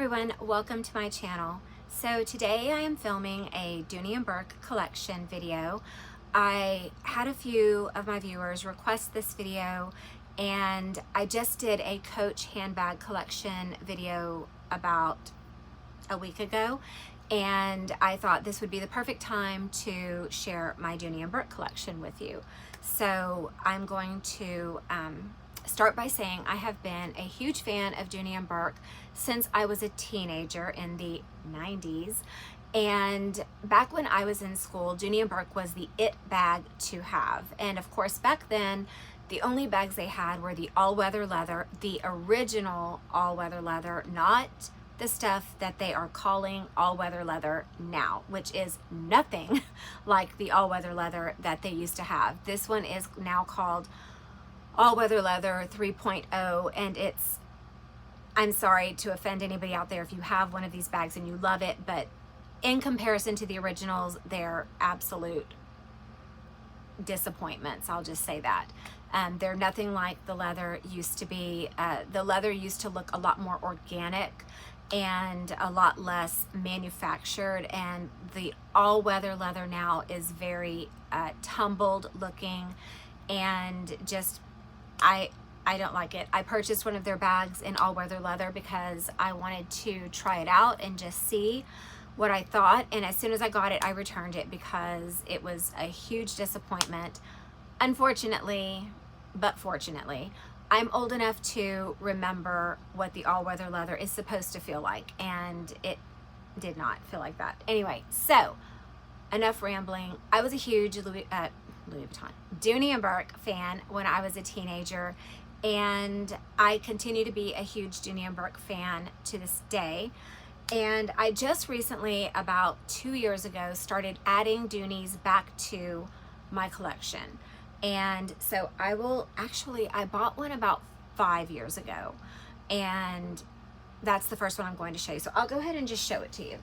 everyone, welcome to my channel. So today I am filming a Dooney Bourke collection video. I had a few of my viewers request this video, and I just did a Coach handbag collection video about a week ago, and I thought this would be the perfect time to share my Dooney Bourke collection with you. So I'm going to start by saying I have been a huge fan of Dooney Bourke since I was a teenager in the 90s. And back when I was in school, Dooney Bourke was the it bag to have. And of course, back then, the only bags they had were the all-weather leather, the original all-weather leather, not the stuff that they are calling all-weather leather now, which is nothing like the all-weather leather that they used to have. This one is now called all-weather leather 3.0, and I'm sorry to offend anybody out there if you have one of these bags and you love it, but in comparison to the originals, they're absolute disappointments. I'll just say that. They're nothing like the leather used to be. The leather used to look a lot more organic and a lot less manufactured, and the all-weather leather now is very tumbled looking, and just I don't like it. I purchased one of their bags in all-weather leather because I wanted to try it out and just see what I thought, and as soon as I got it, I returned it because it was a huge disappointment. Unfortunately, but fortunately, I'm old enough to remember what the all-weather leather is supposed to feel like, and it did not feel like that. Anyway, so enough rambling. I was a huge Louis Vuitton, Dooney Bourke fan when I was a teenager, and I continue to be a huge Dooney Bourke fan to this day. And I just recently, about 2 years ago, started adding Dooneys back to my collection. And so I bought one about 5 years ago, and that's the first one I'm going to show you. So I'll go ahead and just show it to you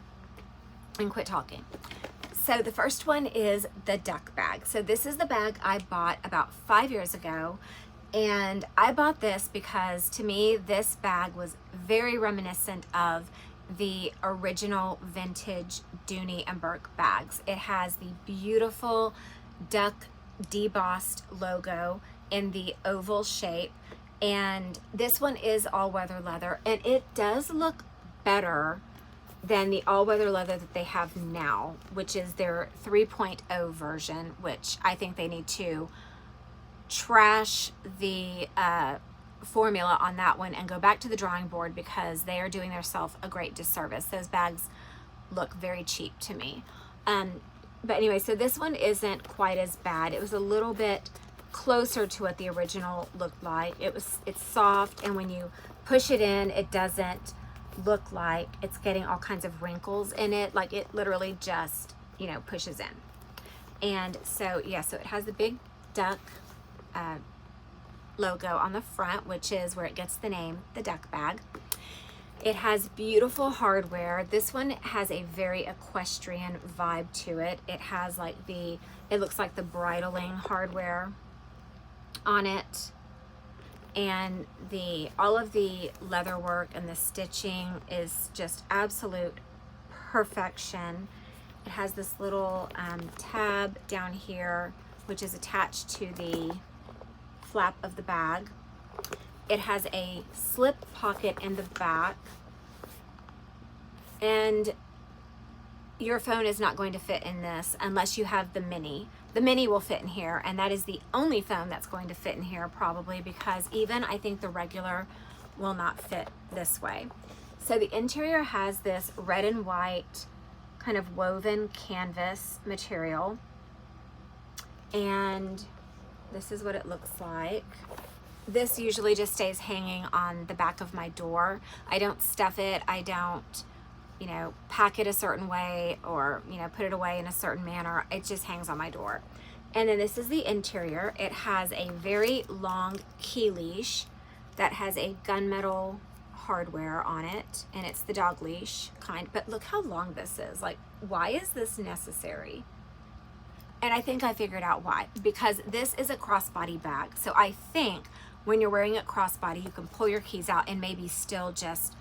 and quit talking. So the first one is the duck bag. So this is the bag I bought about 5 years ago, and I bought this because to me this bag was very reminiscent of the original vintage Dooney Bourke bags. It has the beautiful duck debossed logo in the oval shape, and this one is all-weather leather, and it does look better than the all-weather leather that they have now, which is their 3.0 version, which I think they need to trash the formula on that one and go back to the drawing board because they are doing themselves a great disservice. Those bags look very cheap to me. But anyway, so this one isn't quite as bad. It was a little bit closer to what the original looked like. It's soft, and when you push it in, it doesn't look like it's getting all kinds of wrinkles in it. Like it literally just, pushes in. And so, yeah, so it has the big duck logo on the front, which is where it gets the name, the duck bag. It has beautiful hardware. This one has a very equestrian vibe to it. It has like it looks like the bridling hardware on it. And all of the leather work and the stitching is just absolute perfection. It has this little tab down here, which is attached to the flap of the bag. It has a slip pocket in the back, and your phone is not going to fit in this unless you have the mini. The mini will fit in here, and that is the only phone that's going to fit in here probably, because even I think the regular will not fit this way. So the interior has this red and white kind of woven canvas material, and this is what it looks like. This usually just stays hanging on the back of my door. I don't stuff it. I don't, pack it a certain way or, put it away in a certain manner. It just hangs on my door. And then this is the interior. It has a very long key leash that has a gunmetal hardware on it, and it's the dog leash kind. But look how long this is. Like, why is this necessary? And I think I figured out why. Because this is a crossbody bag. So I think when you're wearing it crossbody, you can pull your keys out and maybe still just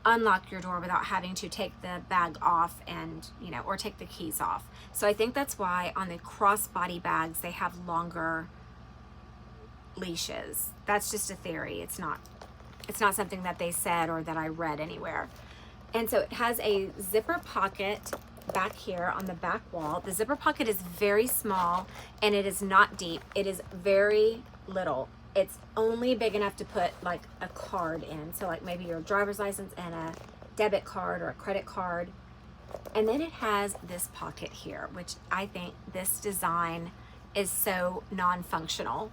unlock your door without having to take the bag off and, you know, or take the keys off. So I think that's why on the crossbody bags, they have longer leashes. That's just a theory. It's not something that they said or that I read anywhere. And so it has a zipper pocket back here on the back wall. The zipper pocket is very small and it is not deep. It is very little. It's only big enough to put like a card in. So like maybe your driver's license and a debit card or a credit card. And then it has this pocket here, which I think this design is so non-functional.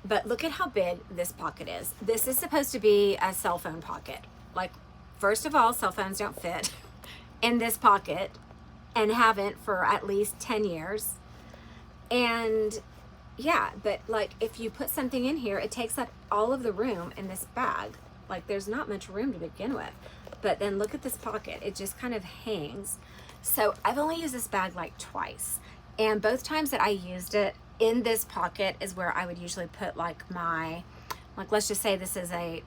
But look at how big this pocket is. This is supposed to be a cell phone pocket. Like, first of all, cell phones don't fit in this pocket and haven't for at least 10 years. And yeah, but like if you put something in here, it takes up all of the room in this bag. Like there's not much room to begin with. But then look at this pocket. It just kind of hangs. So I've only used this bag like twice. And both times that I used it, in this pocket is where I would usually put like my, like let's just say this is a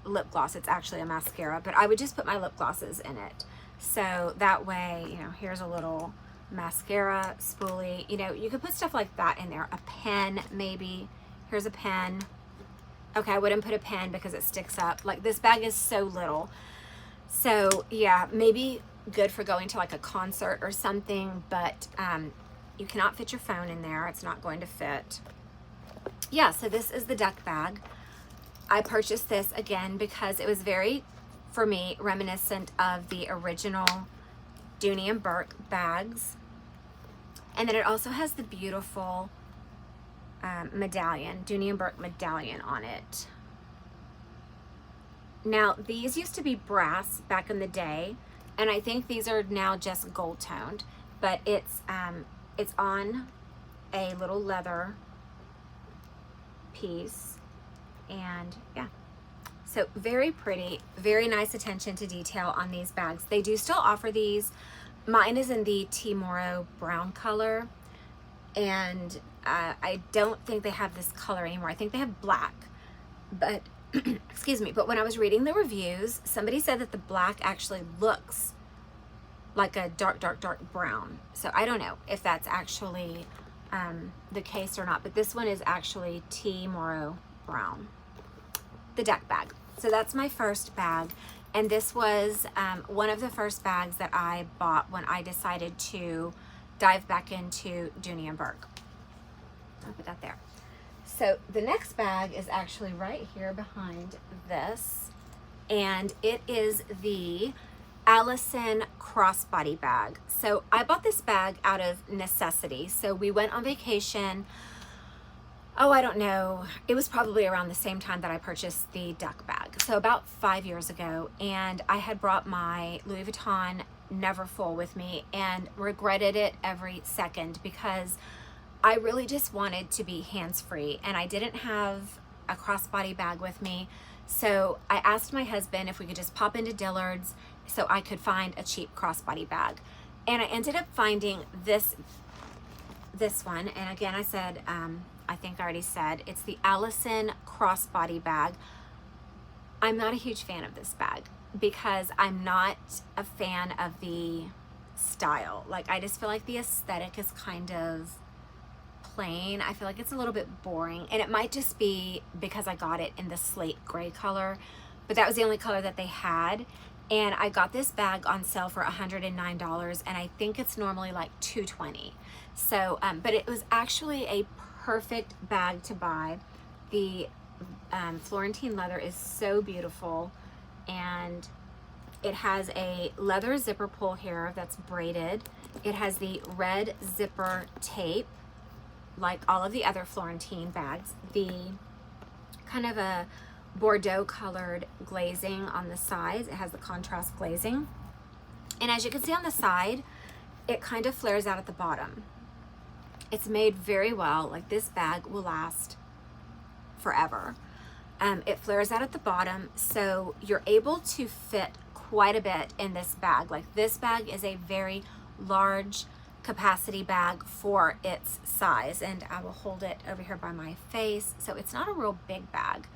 lip gloss. It's actually a mascara, but I would just put my lip glosses in it. So that way, you know, here's a little mascara spoolie. You know, you could put stuff like that in there. A pen maybe. Here's a pen. Okay, I wouldn't put a pen because it sticks up. Like this bag is so little. So yeah, maybe good for going to like a concert or something, but you cannot fit your phone in there. It's not going to fit. Yeah, so this is the duck bag. I purchased this again because it was very, for me, reminiscent of the original Dooney and Bourke bags. And then it also has the beautiful medallion, Dooney and Bourke medallion on it. Now, these used to be brass back in the day, and I think these are now just gold toned, but it's on a little leather piece, and yeah, so very pretty, very nice attention to detail on these bags. They do still offer these. Mine is in the Timoro brown color, and I don't think they have this color anymore. I think they have black, but excuse me, but when I was reading the reviews, somebody said that the black actually looks like a dark brown. So I don't know if that's actually the case or not, but this one is actually Timoro brown, the duck bag. So that's my first bag. And this was one of the first bags that I bought when I decided to dive back into Dooney and Bourke. I'll put that there. So the next bag is actually right here behind this, and it is the Allison crossbody bag. So I bought this bag out of necessity. So we went on vacation. Oh, I don't know. It was probably around the same time that I purchased the duck bag. So about 5 years ago. And I had brought my Louis Vuitton Neverfull with me and regretted it every second because I really just wanted to be hands-free and I didn't have a crossbody bag with me. So I asked my husband if we could just pop into Dillard's so I could find a cheap crossbody bag. And I ended up finding this one. And again, I said, I think I already said, it's the Allison crossbody bag. I'm not a huge fan of this bag because I'm not a fan of the style. Like, I just feel like the aesthetic is kind of plain. I feel like it's a little bit boring, and it might just be because I got it in the slate gray color, but that was the only color that they had. And I got this bag on sale for $109, and I think it's normally like $220. So, but it was actually a perfect bag to buy. The Florentine leather is so beautiful, and it has a leather zipper pull here that's braided. It has the red zipper tape, like all of the other Florentine bags. The kind of a Bordeaux colored glazing on the sides. It has the contrast glazing. And as you can see on the side, it kind of flares out at the bottom. It's made very well. Like, this bag will last forever. It flares out at the bottom, so you're able to fit quite a bit in this bag. Like, this bag is a very large capacity bag for its size, and I will hold it over here by my face. So it's not a real big bag,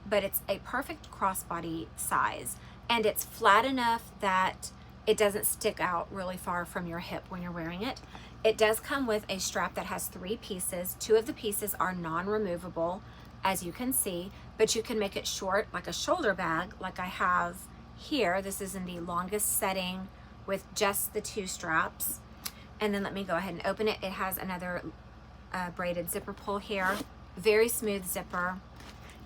but it's a perfect crossbody size. and it's flat enough that it doesn't stick out really far from your hip when you're wearing it. It does come with a strap that has 3 pieces. 2 of the pieces are non-removable, as you can see, but you can make it short like a shoulder bag like I have here. This is in the longest setting with just the 2 straps. And then let me go ahead and open it. It has another braided zipper pull here, very smooth zipper.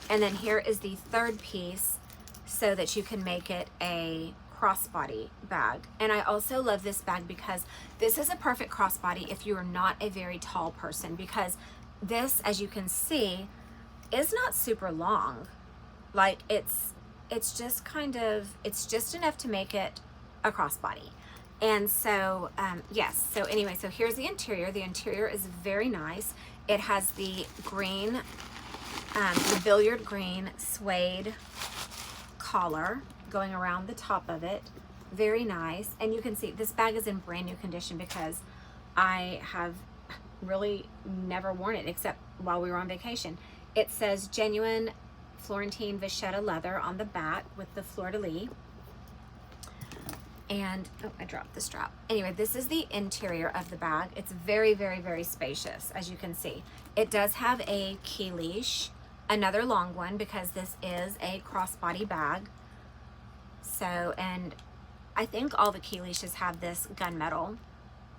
And then here is the 3rd piece so that you can make it a crossbody bag. And I also love this bag because this is a perfect crossbody if you are not a very tall person, because this, as you can see, is not super long. Like it's just kind of, it's just enough to make it a crossbody. And so, yes, so anyway, so here's the interior. The interior is very nice. It has the green, the billiard green suede collar going around the top of it. Very nice. And you can see this bag is in brand new condition because I have really never worn it except while we were on vacation. It says genuine Florentine vachetta leather on the back with the fleur-de-lis. And, oh, I dropped the strap. Anyway, this is the interior of the bag. It's very, very, very spacious, as you can see. It does have a key leash, another long one, because this is a crossbody bag. So, and I think all the key leashes have this gunmetal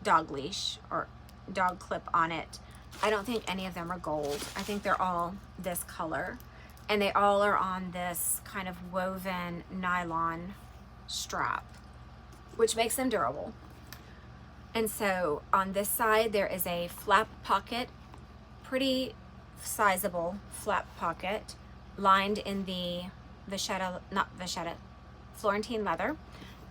dog leash or dog clip on it. I don't think any of them are gold. I think they're all this color. And they all are on this kind of woven nylon strap, which makes them durable. And so on this side, there is a flap pocket, pretty sizable flap pocket, lined in the Florentine leather.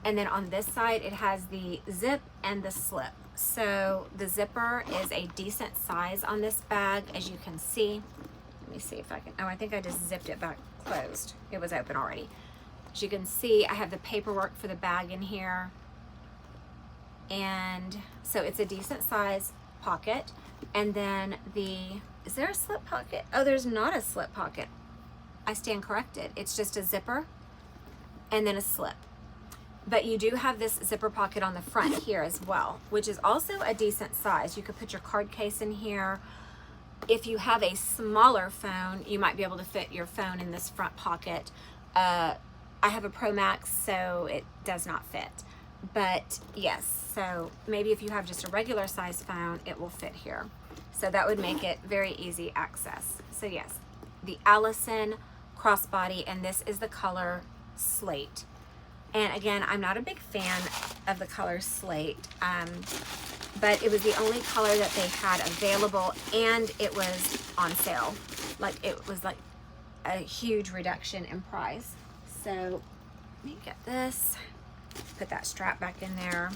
And then on this side, it has the zip and the slip. So the zipper is a decent size on this bag, as you can see. Let me see if I can, oh, I think I just zipped it back closed. It was open already. As you can see, I have the paperwork for the bag in here. And so it's a decent size pocket. And then is there a slip pocket? Oh, there's not a slip pocket. I stand corrected. It's just a zipper and then a slip. But you do have this zipper pocket on the front here as well, which is also a decent size. You could put your card case in here. If you have a smaller phone, you might be able to fit your phone in this front pocket. I have a Pro Max, so it does not fit. But yes, so maybe if you have just a regular size phone, it will fit here. So that would make it very easy access. So yes, the Allison crossbody, and this is the color slate. And again, I'm not a big fan of the color slate, but it was the only color that they had available, and it was on sale. Like, it was like a huge reduction in price. So let me get this, put that strap back in there,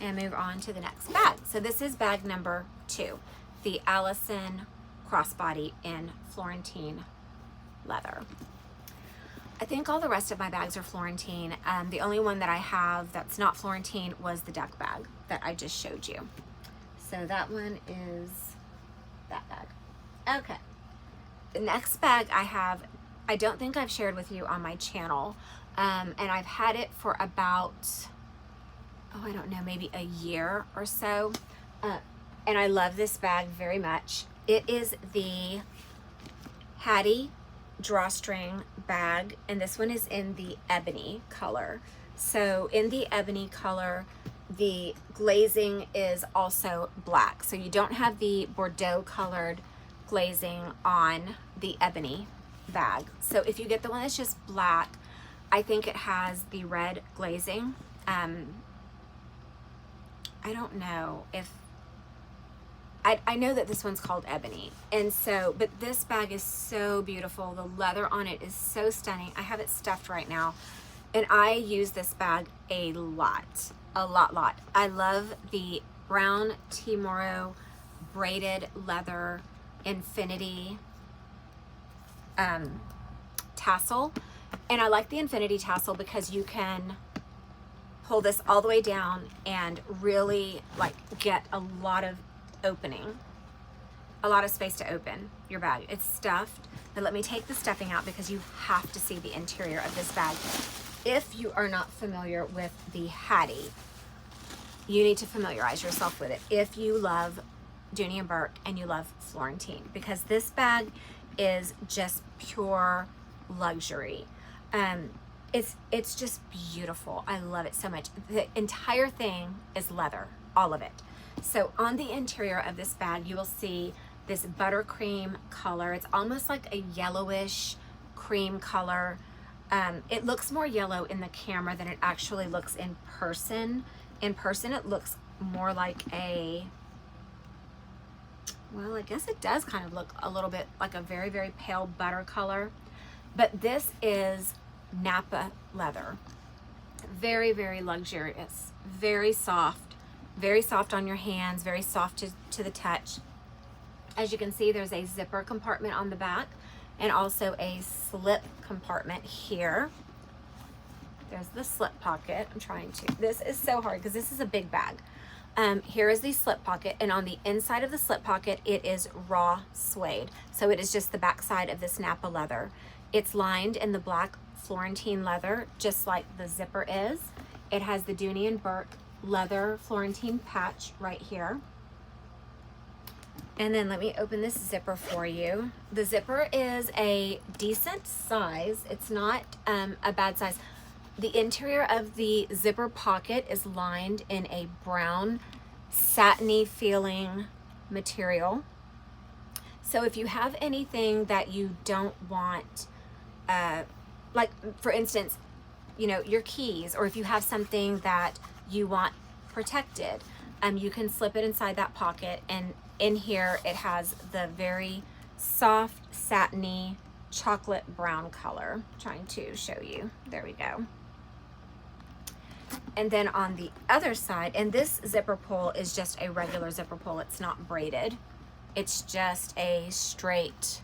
and move on to the next bag. So this is bag number 2, the Allison crossbody in Florentine leather. I think all the rest of my bags are Florentine. The only one that I have that's not Florentine was the duck bag that I just showed you. So that one is that bag. Okay. The next bag I have, I don't think I've shared with you on my channel. And I've had it for about, oh, I don't know, maybe a year or so. And I love this bag very much. It is the Hattie drawstring bag, and this one is in the ebony color. So in the ebony color, the glazing is also black. So you don't have the Bordeaux colored glazing on the ebony bag. So if you get the one that's just black, I think it has the red glazing. I don't know if I know that this one's called ebony, and so, but this bag is so beautiful. The leather on it is so stunning. I have it stuffed right now, and I use this bag a lot. I love the brown Timoro braided leather infinity tassel, and I like the infinity tassel because you can pull this all the way down and really like get a lot of opening. a lot of space to open your bag. It's stuffed, but let me take the stuffing out because you have to see the interior of this bag. If you are not familiar with the Hattie, you need to familiarize yourself with it if you love Dooney Bourke and you love Florentine, because this bag is just pure luxury. It's just beautiful. I love it so much. The entire thing is leather, all of it. So on the interior of this bag, you will see this buttercream color. It's almost like a yellowish cream color. It looks more yellow in the camera than it actually looks in person. In person, it looks more like a, well, I guess it does kind of look a little bit like a very, very pale butter color. But this is Napa leather. Very, very luxurious, very soft on your hands, very soft to the touch. As you can see, there's a zipper compartment on the back and also a slip compartment here. There's the slip pocket. This is so hard because this is a big bag. Here is the slip pocket, and on the inside of the slip pocket, it is raw suede. So it is just the back side of this Napa leather. It's lined in the black Florentine leather, just like the zipper is. It has the Dooney Bourke leather Florentine patch right here. And then let me open this zipper for you. The zipper is a decent size. It's not a bad size. The interior of the zipper pocket is lined in a brown satiny feeling material. So if you have anything that you don't want, like for instance, you know, your keys, or if you have something that you want protected, you can slip it inside that pocket, and in here it has the very soft satiny chocolate brown color. I'm trying to show you. There we go. And then on the other side, and this zipper pull is just a regular zipper pull. It's not braided. It's just a straight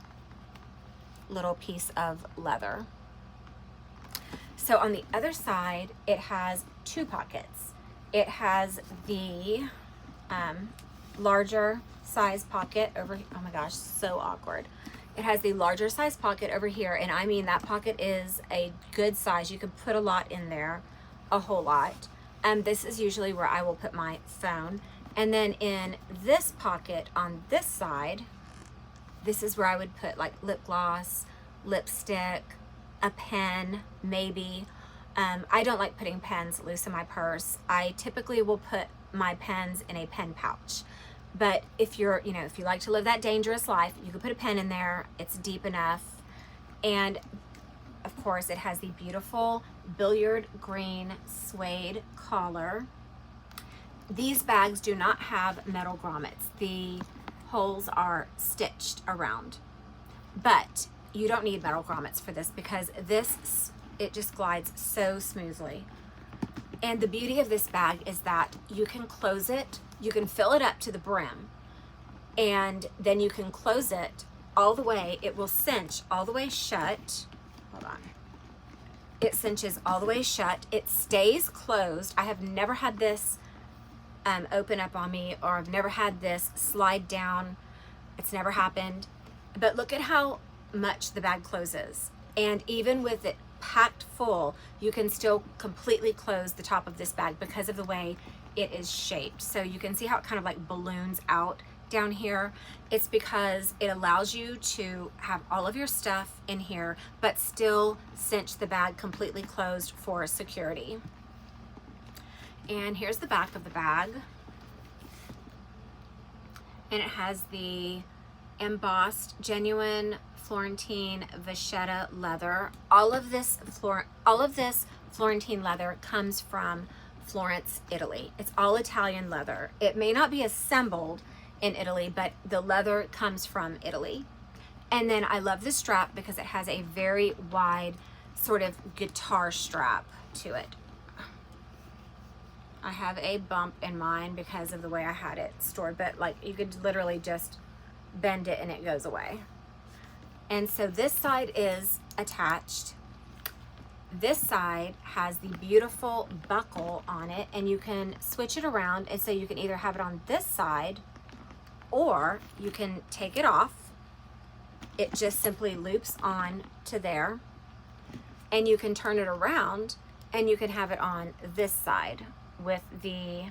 little piece of leather. So on the other side, it has two pockets. It has the larger size pocket over, oh my gosh, so awkward. It has the larger size pocket over here, and I mean that pocket is a good size. You can put a lot in there, a whole lot. This is usually where I will put my phone. And then in this pocket on this side, this is where I would put like lip gloss, lipstick, a pen, maybe. I don't like putting pens loose in my purse. I typically will put my pens in a pen pouch. But if you're, you know, if you like to live that dangerous life, you can put a pen in there. It's deep enough. And of course, it has the beautiful billiard green suede collar. These bags do not have metal grommets. The holes are stitched around. But you don't need metal grommets for this because this, it just glides so smoothly. And the beauty of this bag is that you can close it, you can fill it up to the brim, and then you can close it all the way. It will cinch all the way shut. Hold on. It cinches all the way shut. It stays closed. I have never had this open up on me, or I've never had this slide down. It's never happened. But look at how much the bag closes. And even with it packed full, you can still completely close the top of this bag because of the way it is shaped. So you can see how it kind of like balloons out down here. It's because it allows you to have all of your stuff in here, but still cinch the bag completely closed for security. And here's the back of the bag. And it has the embossed genuine Florentine vachetta leather. All of this Florentine leather comes from Florence, Italy. It's all Italian leather. It may not be assembled in Italy, but the leather comes from Italy. And then I love this strap because it has a very wide sort of guitar strap to it. I have a bump in mine because of the way I had it stored, but like you could literally just bend it and it goes away. And so this side is attached. This side has the beautiful buckle on it, and you can switch it around, and so you can either have it on this side or you can take it off. It just simply loops on to there, and you can turn it around and you can have it on this side with the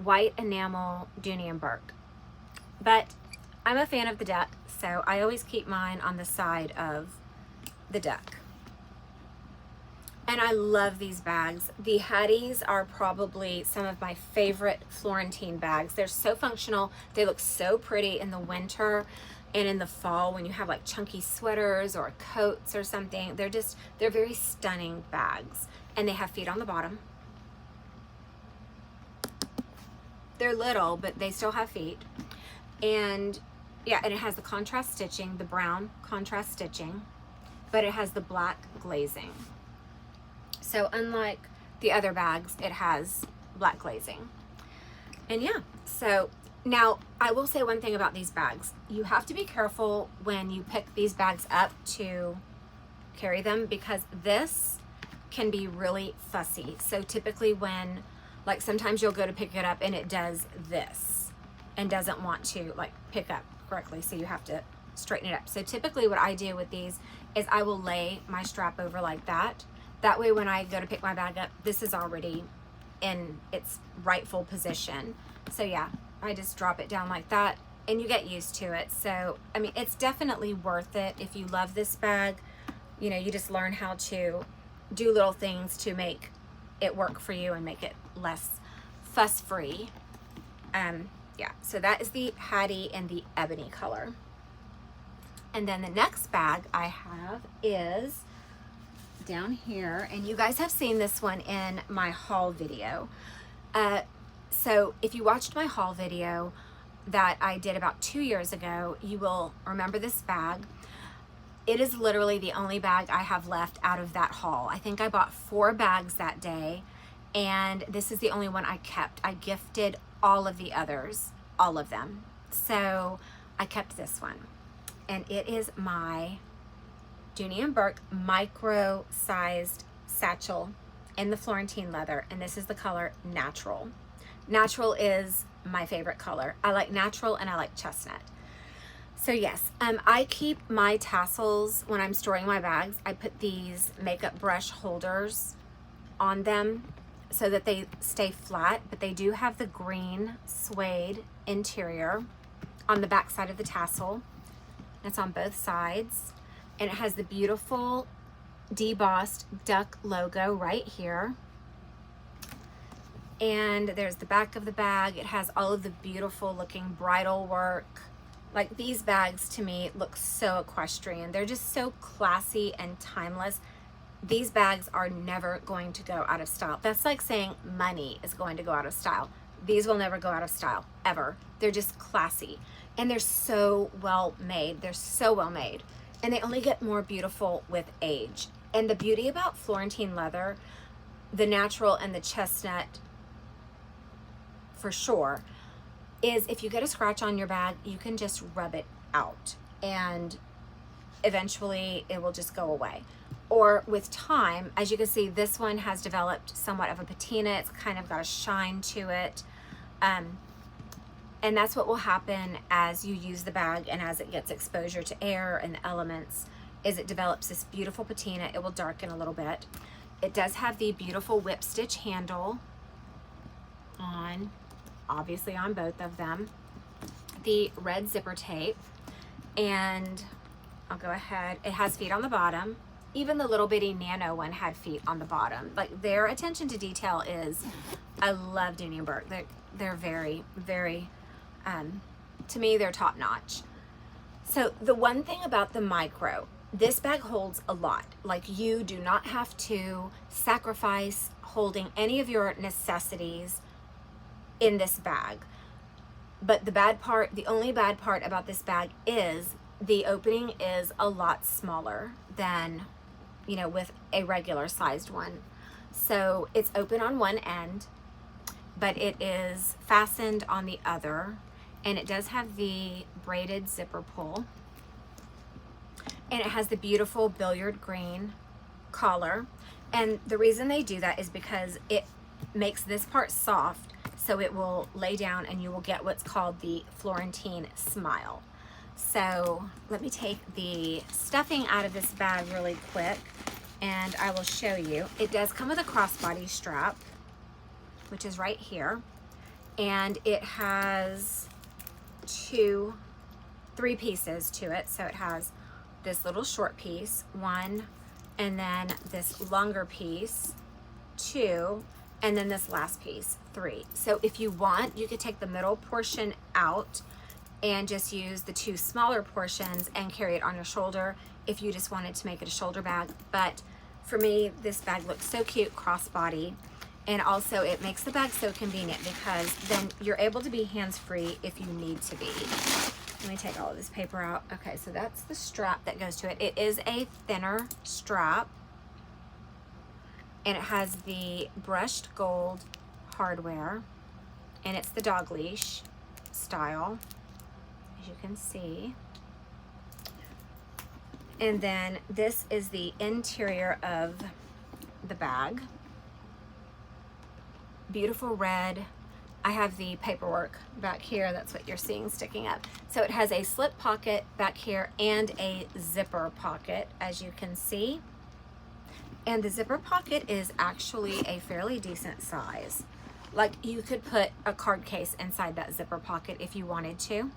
white enamel Dooney Bourke. But I'm a fan of the duck, so I always keep mine on the side of the duck. And I love these bags. The Hatties are probably some of my favorite Florentine bags. They're so functional. They look so pretty in the winter and in the fall when you have like chunky sweaters or coats or something. They're very stunning bags. And they have feet on the bottom. They're little, but they still have feet. And yeah, and it has the contrast stitching, the brown contrast stitching, but it has the black glazing. So unlike the other bags, it has black glazing. And yeah, so now I will say one thing about these bags. You have to be careful when you pick these bags up to carry them, because this can be really fussy. So typically when, like sometimes you'll go to pick it up and it does this and doesn't want to like pick up correctly. So you have to straighten it up. So typically what I do with these is I will lay my strap over like that. That way when I go to pick my bag up, this is already in its rightful position. So yeah, I just drop it down like that and you get used to it. So, I mean, it's definitely worth it. If you love this bag, you know, you just learn how to do little things to make it work for you and make it less fuss-free. Yeah, so that is the Hattie in the ebony color. And then the next bag I have is down here, and you guys have seen this one in my haul video. So if you watched my haul video that I did about 2 years ago, you will remember this bag. It is literally the only bag I have left out of that haul. I think I bought 4 bags that day, and this is the only one I kept. I gifted all of the others, all of them. So I kept this one, and it is my Dooney Bourke micro-sized satchel in the Florentine leather, and this is the color Natural. Natural is my favorite color. I like natural and I like chestnut. So yes, I keep my tassels when I'm storing my bags. I put these makeup brush holders on them so that they stay flat, but they do have the green suede interior on the back side of the tassel. It's on both sides. And it has the beautiful debossed duck logo right here. And there's the back of the bag. It has all of the beautiful looking bridal work. Like, these bags to me look so equestrian. They're just so classy and timeless. These bags are never going to go out of style. That's like saying money is going to go out of style. These will never go out of style, ever. They're just classy. And they're so well made. They're so well made. And they only get more beautiful with age. And the beauty about Florentine leather, the natural and the chestnut for sure, is if you get a scratch on your bag, you can just rub it out and eventually it will just go away. Or with time, as you can see, this one has developed somewhat of a patina. It's kind of got a shine to it. And that's what will happen as you use the bag and as it gets exposure to air and the elements, is it develops this beautiful patina. It will darken a little bit. It does have the beautiful whip stitch handle on, obviously on both of them. The red zipper tape, and I'll go ahead. It has feet on the bottom. Even the little bitty nano one had feet on the bottom. Like, their attention to detail is, I love Dooney Bourke. They're very, very, to me, they're top notch. So the one thing about the micro, this bag holds a lot. Like, you do not have to sacrifice holding any of your necessities in this bag. But the bad part, the only bad part about this bag is the opening is a lot smaller than, you know, with a regular sized one. So it's open on one end, but it is fastened on the other, and it does have the braided zipper pull, and it has the beautiful billiard green collar. And the reason they do that is because it makes this part soft so it will lay down and you will get what's called the Florentine smile. So let me take the stuffing out of this bag really quick and I will show you. It does come with a crossbody strap, which is right here, and it has three pieces to it. So it has this little short piece, one, and then this longer piece, two, and then this last piece, three. So if you want, you could take the middle portion out and just use the two smaller portions and carry it on your shoulder if you just wanted to make it a shoulder bag. But for me, this bag looks so cute crossbody, and also it makes the bag so convenient because then you're able to be hands-free if you need to be. Let me take all of this paper out. Okay, so that's the strap that goes to it. It is a thinner strap, and it has the brushed gold hardware, and it's the dog leash style, as you can see. And then this is the interior of the bag. Beautiful red. I have the paperwork back here. That's what you're seeing sticking up. So it has a slip pocket back here and a zipper pocket, as you can see. And the zipper pocket is actually a fairly decent size. Like, you could put a card case inside that zipper pocket if you wanted to.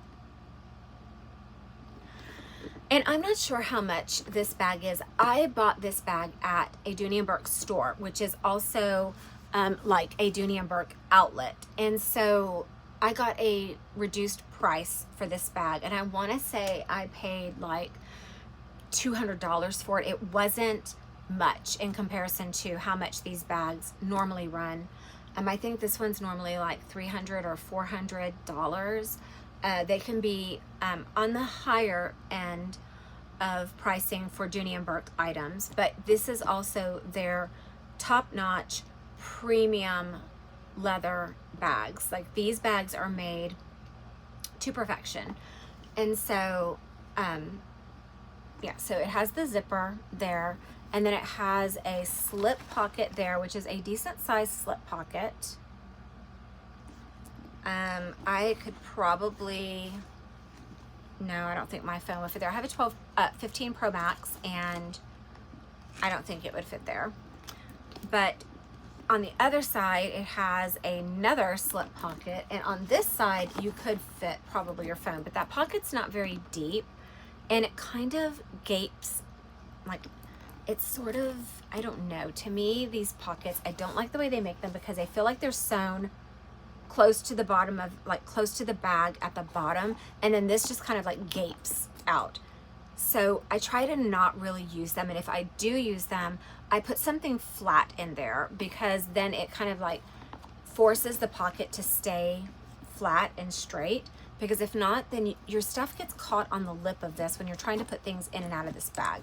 And I'm not sure how much this bag is. I bought this bag at a Dooney Bourke store, which is also like a Dooney Bourke outlet. And so I got a reduced price for this bag. And I want to say I paid like $200 for it. It wasn't much in comparison to how much these bags normally run. I think this one's normally like $300 or $400. They can be on the higher end of pricing for Dooney Bourke items, but this is also their top-notch premium leather bags. Like, these bags are made to perfection. And so yeah, so it has the zipper there, and then it has a slip pocket there, which is a decent sized slip pocket. I could probably, no, I don't think my phone would fit there. I have a 15 Pro Max, and I don't think it would fit there. But on the other side, it has another slip pocket, and on this side, you could fit probably your phone, but that pocket's not very deep, and it kind of gapes, like, it's sort of, I don't know. To me, these pockets, I don't like the way they make them because I feel like they're sewn close to the bottom of, like, close to the bag at the bottom, and then this just kind of like gapes out. So I try to not really use them, and if I do use them, I put something flat in there because then it kind of like forces the pocket to stay flat and straight, because if not, then your stuff gets caught on the lip of this when you're trying to put things in and out of this bag,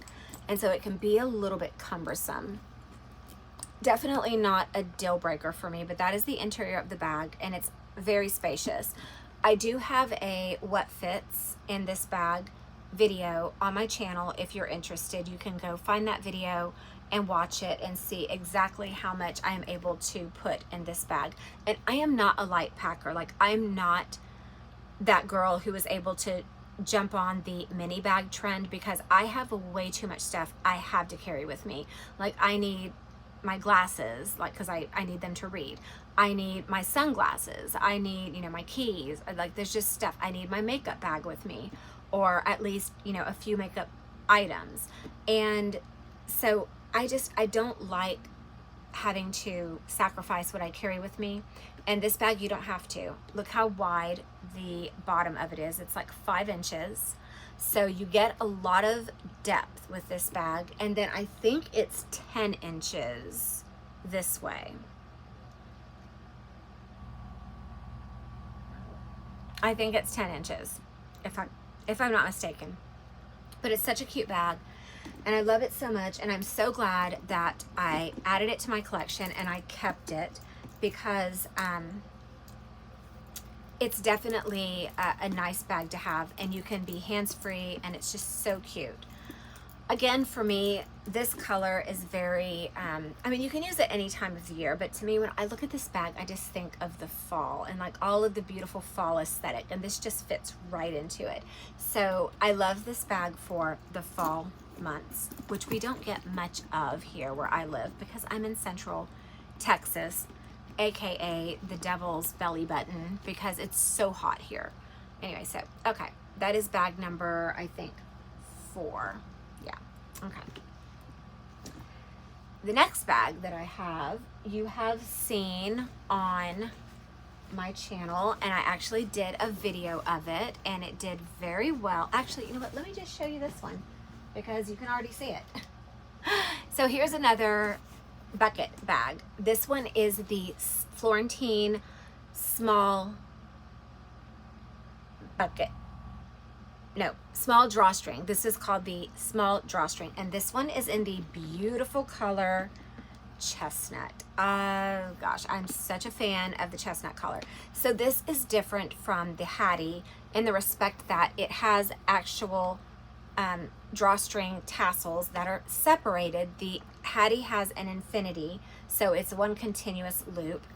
and so it can be a little bit cumbersome. Definitely not a deal breaker for me, but that is the interior of the bag, and it's very spacious. I do have a what fits in this bag video on my channel. If you're interested, you can go find that video and watch it and see exactly how much I am able to put in this bag. And I am not a light packer. Like, I'm not that girl who is able to jump on the mini bag trend, because I have way too much stuff I have to carry with me. Like, I need my glasses, like, because I need them to read. I need my sunglasses. I need, you know, my keys. Like, there's just stuff. I need my makeup bag with me, or at least, you know, a few makeup items. And so I don't like having to sacrifice what I carry with me. And this bag, you don't have to. Look how wide the bottom of it is. It's like 5 inches. So you get a lot of depth with this bag. And then I think it's 10 inches this way. I think it's 10 inches, if I'm not mistaken. But it's such a cute bag, and I love it so much, and I'm so glad that I added it to my collection and I kept it, because it's definitely a nice bag to have, and you can be hands-free, and it's just so cute. Again, for me, this color is very, I mean, you can use it any time of the year, but to me, when I look at this bag, I just think of the fall and like all of the beautiful fall aesthetic, and this just fits right into it. So I love this bag for the fall months, which we don't get much of here where I live because I'm in Central Texas, aka the devil's belly button, because it's so hot here. Anyway, so, okay, that is bag number, I think, 4. Yeah, okay. The next bag that I have, you have seen on my channel, and I actually did a video of it, and it did very well. Actually, you know what? Let me just show you this one because you can already see it. So here's another bucket bag. This one is the Florentine small bucket. No, small drawstring. This is called the small drawstring, and this one is in the beautiful color chestnut. Oh gosh, I'm such a fan of the chestnut color. So this is different from the Hattie in the respect that it has actual drawstring tassels that are separated. The Hattie has an infinity, so it's one continuous loop.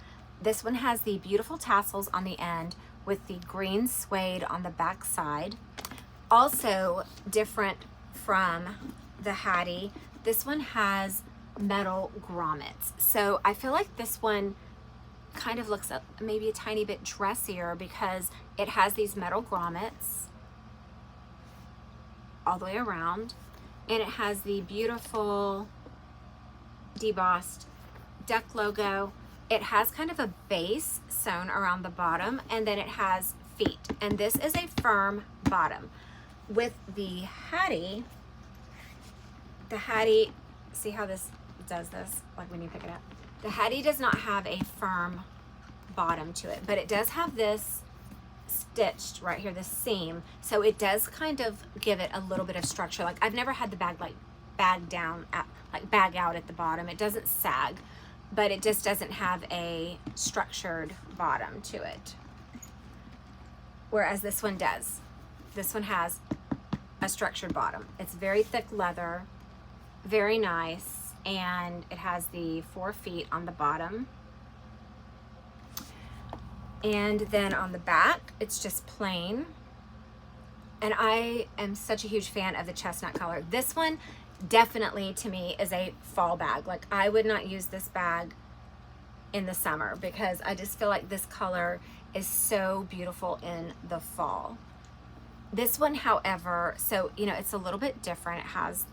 This one has the beautiful tassels on the end with the green suede on the back side. Also different from the Hattie, this one has metal grommets. So I feel like this one kind of looks maybe a tiny bit dressier because it has these metal grommets all the way around, and it has the beautiful debossed duck logo. It has kind of a base sewn around the bottom, and then it has feet, and this is a firm bottom. With the Hattie, see how this does this, like when you pick it up? The Hattie does not have a firm bottom to it, but it does have this stitched right here, this seam, so it does kind of give it a little bit of structure. Like I've never had the bag like bag out at the bottom. It doesn't sag, but it just doesn't have a structured bottom to it, whereas this one does. This one has a structured bottom. It's very thick leather, very nice, and it has the 4 feet on the bottom. And then on the back, it's just plain. And I am such a huge fan of the chestnut color. This one definitely to me is a fall bag. Like I would not use this bag in the summer because I just feel like this color is so beautiful in the fall. This one, however, so, you know, it's a little bit different. It has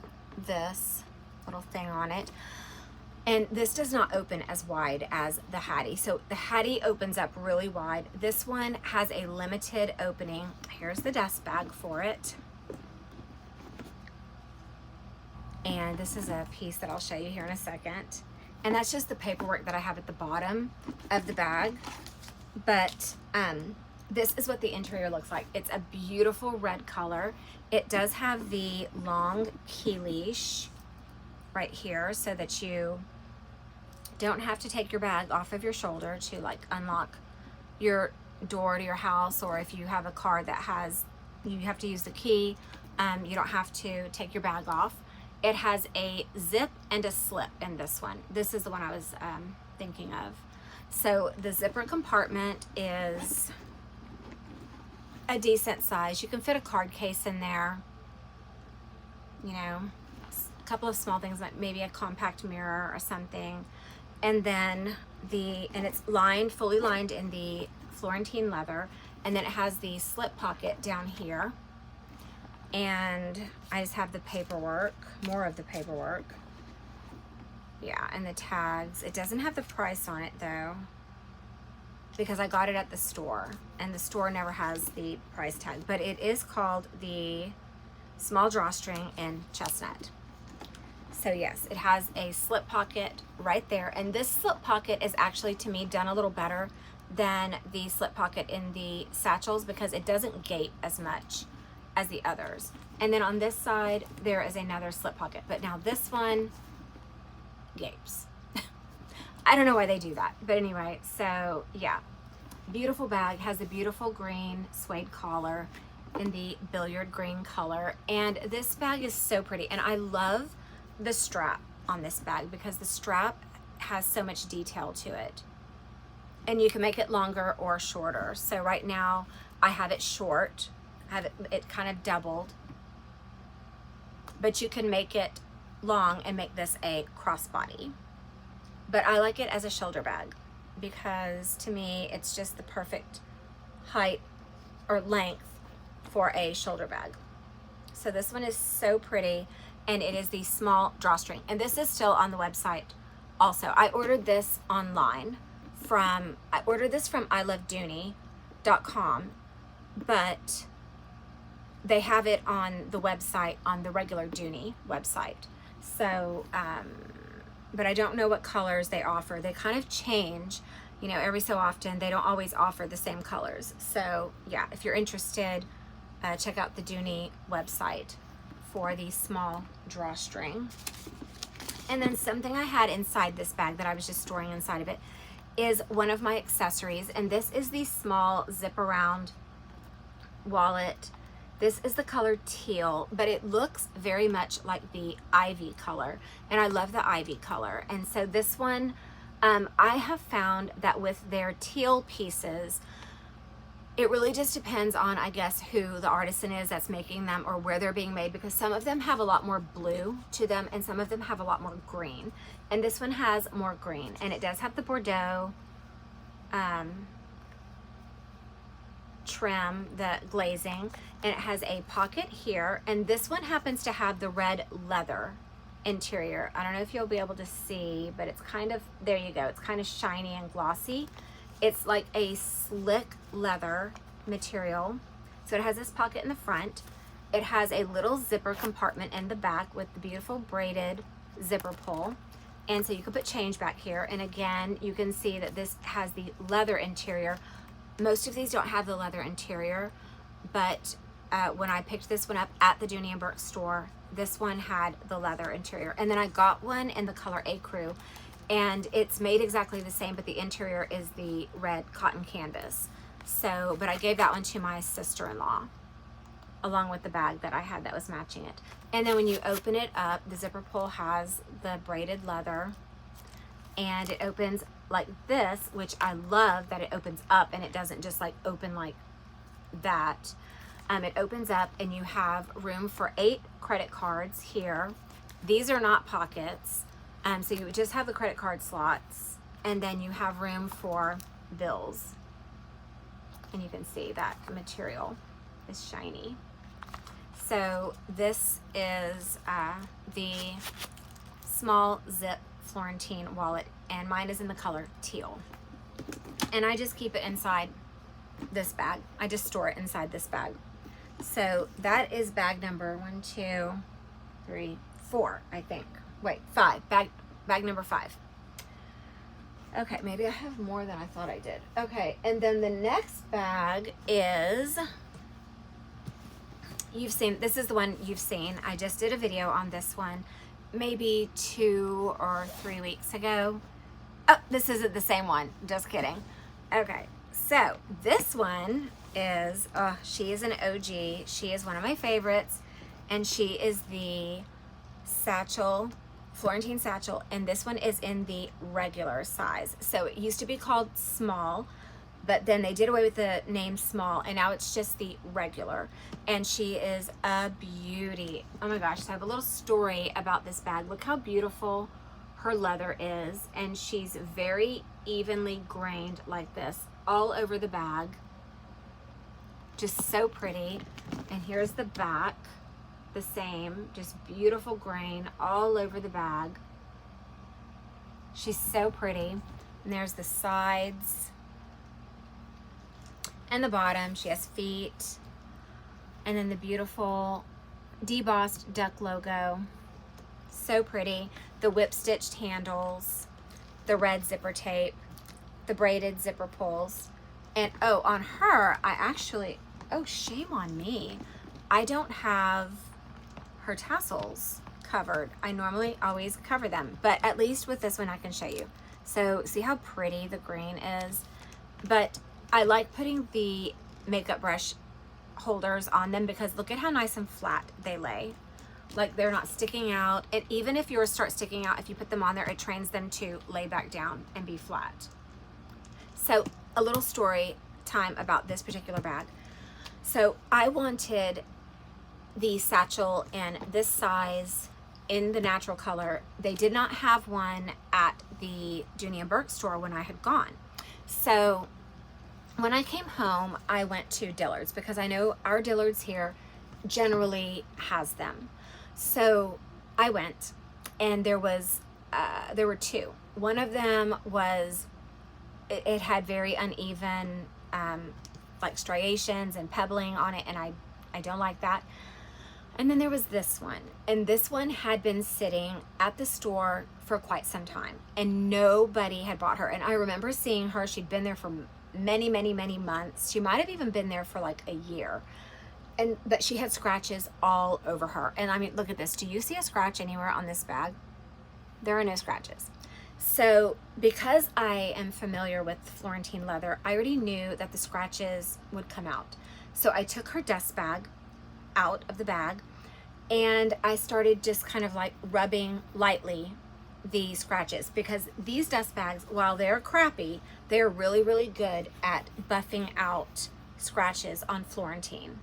this little thing on it. And this does not open as wide as the Hattie. So the Hattie opens up really wide. This one has a limited opening. Here's the dust bag for it. And this is a piece that I'll show you here in a second. And that's just the paperwork that I have at the bottom of the bag. But this is what the interior looks like. It's a beautiful red color. It does have the long key leash right here so that you don't have to take your bag off of your shoulder to like unlock your door to your house, or if you have a car that has, you have to use the key, you don't have to take your bag off. It has a zip and a slip in this one. This is the one I was thinking of. So the zipper compartment is a decent size. You can fit a card case in there, you know, a couple of small things like maybe a compact mirror or something. And then and it's lined, fully lined in the Florentine leather. And then it has the slip pocket down here. And I just have the paperwork, more of the paperwork. Yeah, and the tags. It doesn't have the price on it though, because I got it at the store, and the store never has the price tag, but it is called the small drawstring in chestnut. So yes, it has a slip pocket right there, and this slip pocket is actually, to me, done a little better than the slip pocket in the satchels because it doesn't gape as much as the others. And then on this side, there is another slip pocket, but now this one gapes. I don't know why they do that, but anyway, so yeah, beautiful bag, has a beautiful green suede collar, in the billiard green color. And this bag is so pretty. And I love the strap on this bag because the strap has so much detail to it. And you can make it longer or shorter. So right now I have it short. I have it kind of doubled. But you can make it long and make this a crossbody. But I like it as a shoulder bag because to me it's just the perfect height or length for a shoulder bag. So this one is so pretty, and it is the small drawstring, and this is still on the website also. I ordered this online from ilovedooney.com, but they have it on the website, on the regular Dooney website. So but I don't know what colors they offer. They kind of change, you know, every so often. They don't always offer the same colors. So yeah, if you're interested, check out the Dooney website for the small drawstring. And then something I had inside this bag that I was just storing inside of it is one of my accessories, and this is the small zip around wallet. This is the color teal, but it looks very much like the ivy color, and I love the ivy color. And so this one, I have found that with their teal pieces, it really just depends on, I guess, who the artisan is that's making them or where they're being made, because some of them have a lot more blue to them and some of them have a lot more green. And this one has more green, and it does have the Bordeaux trim, the glazing, and it has a pocket here, and this one happens to have the red leather interior. I don't know if you'll be able to see, but it's kind of, there you go, it's kind of shiny and glossy. It's like a slick leather material. So it has this pocket in the front. It has a little zipper compartment in the back with the beautiful braided zipper pull, and so you can put change back here. And again, you can see that this has the leather interior. Most of these don't have the leather interior, but when I picked this one up at the Dooney Bourke store, this one had the leather interior. And then I got one in the color Ecru, and it's made exactly the same, but the interior is the red cotton canvas. So, but I gave that one to my sister-in-law, along with the bag that I had that was matching it. And then when you open it up, the zipper pull has the braided leather, and it opens like this, which I love that it opens up and it doesn't just like open like that. It opens up and you have room for 8 credit cards here. These are not pockets, so you would just have the credit card slots, and then you have room for bills. And you can see that material is shiny. So this is the small zip Florentine wallet, and mine is in the color teal. And I just keep it inside this bag. I just store it inside this bag. So that is bag number 1, 2, 3, 4, I think. Wait, 5. Bag number 5. Okay, maybe I have more than I thought I did. Okay, and then the next bag is, you've seen, this is the one you've seen. I just did a video on this one maybe 2 or 3 weeks ago. Oh, this isn't the same one. Just kidding. Okay, so this one is, she is an OG. She is one of my favorites, and she is the satchel, Florentine satchel, and this one is in the regular size. So it used to be called small, but then they did away with the name small, and now it's just the regular. And she is a beauty. Oh my gosh, so I have a little story about this bag. Look how beautiful her leather is, and she's very evenly grained like this all over the bag. Just so pretty. And here's the back, the same, just beautiful grain all over the bag. She's so pretty. And there's the sides and the bottom. She has feet, and then the beautiful debossed duck logo. So pretty. The whip stitched handles, the red zipper tape, the braided zipper pulls. And oh, on her, I actually, oh, shame on me, I don't have her tassels covered. I normally always cover them, but at least with this one I can show you. So see how pretty the green is? But I like putting the makeup brush holders on them, because look at how nice and flat they lay. Like, they're not sticking out. And even if yours start sticking out, if you put them on there, it trains them to lay back down and be flat. So a little story time about this particular bag. So I wanted the satchel in this size in the natural color. They did not have one at the Dooney Bourke store when I had gone. So when I came home, I went to Dillard's, because I know our Dillard's here generally has them. So I went, and there were two. One of them was, it had very uneven like striations and pebbling on it, and I don't like that. And then there was this one, and this one had been sitting at the store for quite some time, and nobody had bought her. And I remember seeing her. She'd been there for many, many, many months. She might have even been there for like a year. But she had scratches all over her. And I mean, look at this. Do you see a scratch anywhere on this bag? There are no scratches. So because I am familiar with Florentine leather, I already knew that the scratches would come out. So I took her dust bag out of the bag, and I started just kind of like rubbing lightly the scratches, because these dust bags, while they're crappy, they're really, really good at buffing out scratches on Florentine.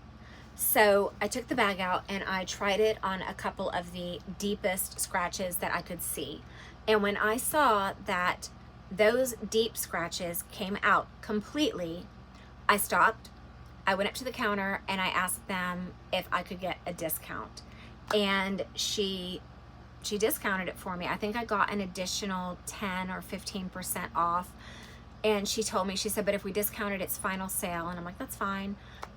So I took the bag out and I tried it on a couple of the deepest scratches that I could see. And when I saw that those deep scratches came out completely, I stopped. I went up to the counter and I asked them if I could get a discount. And she discounted it for me. I think I got an additional 10 or 15% off. And she told me, she said, but if we discounted its final sale. And I'm like, that's fine.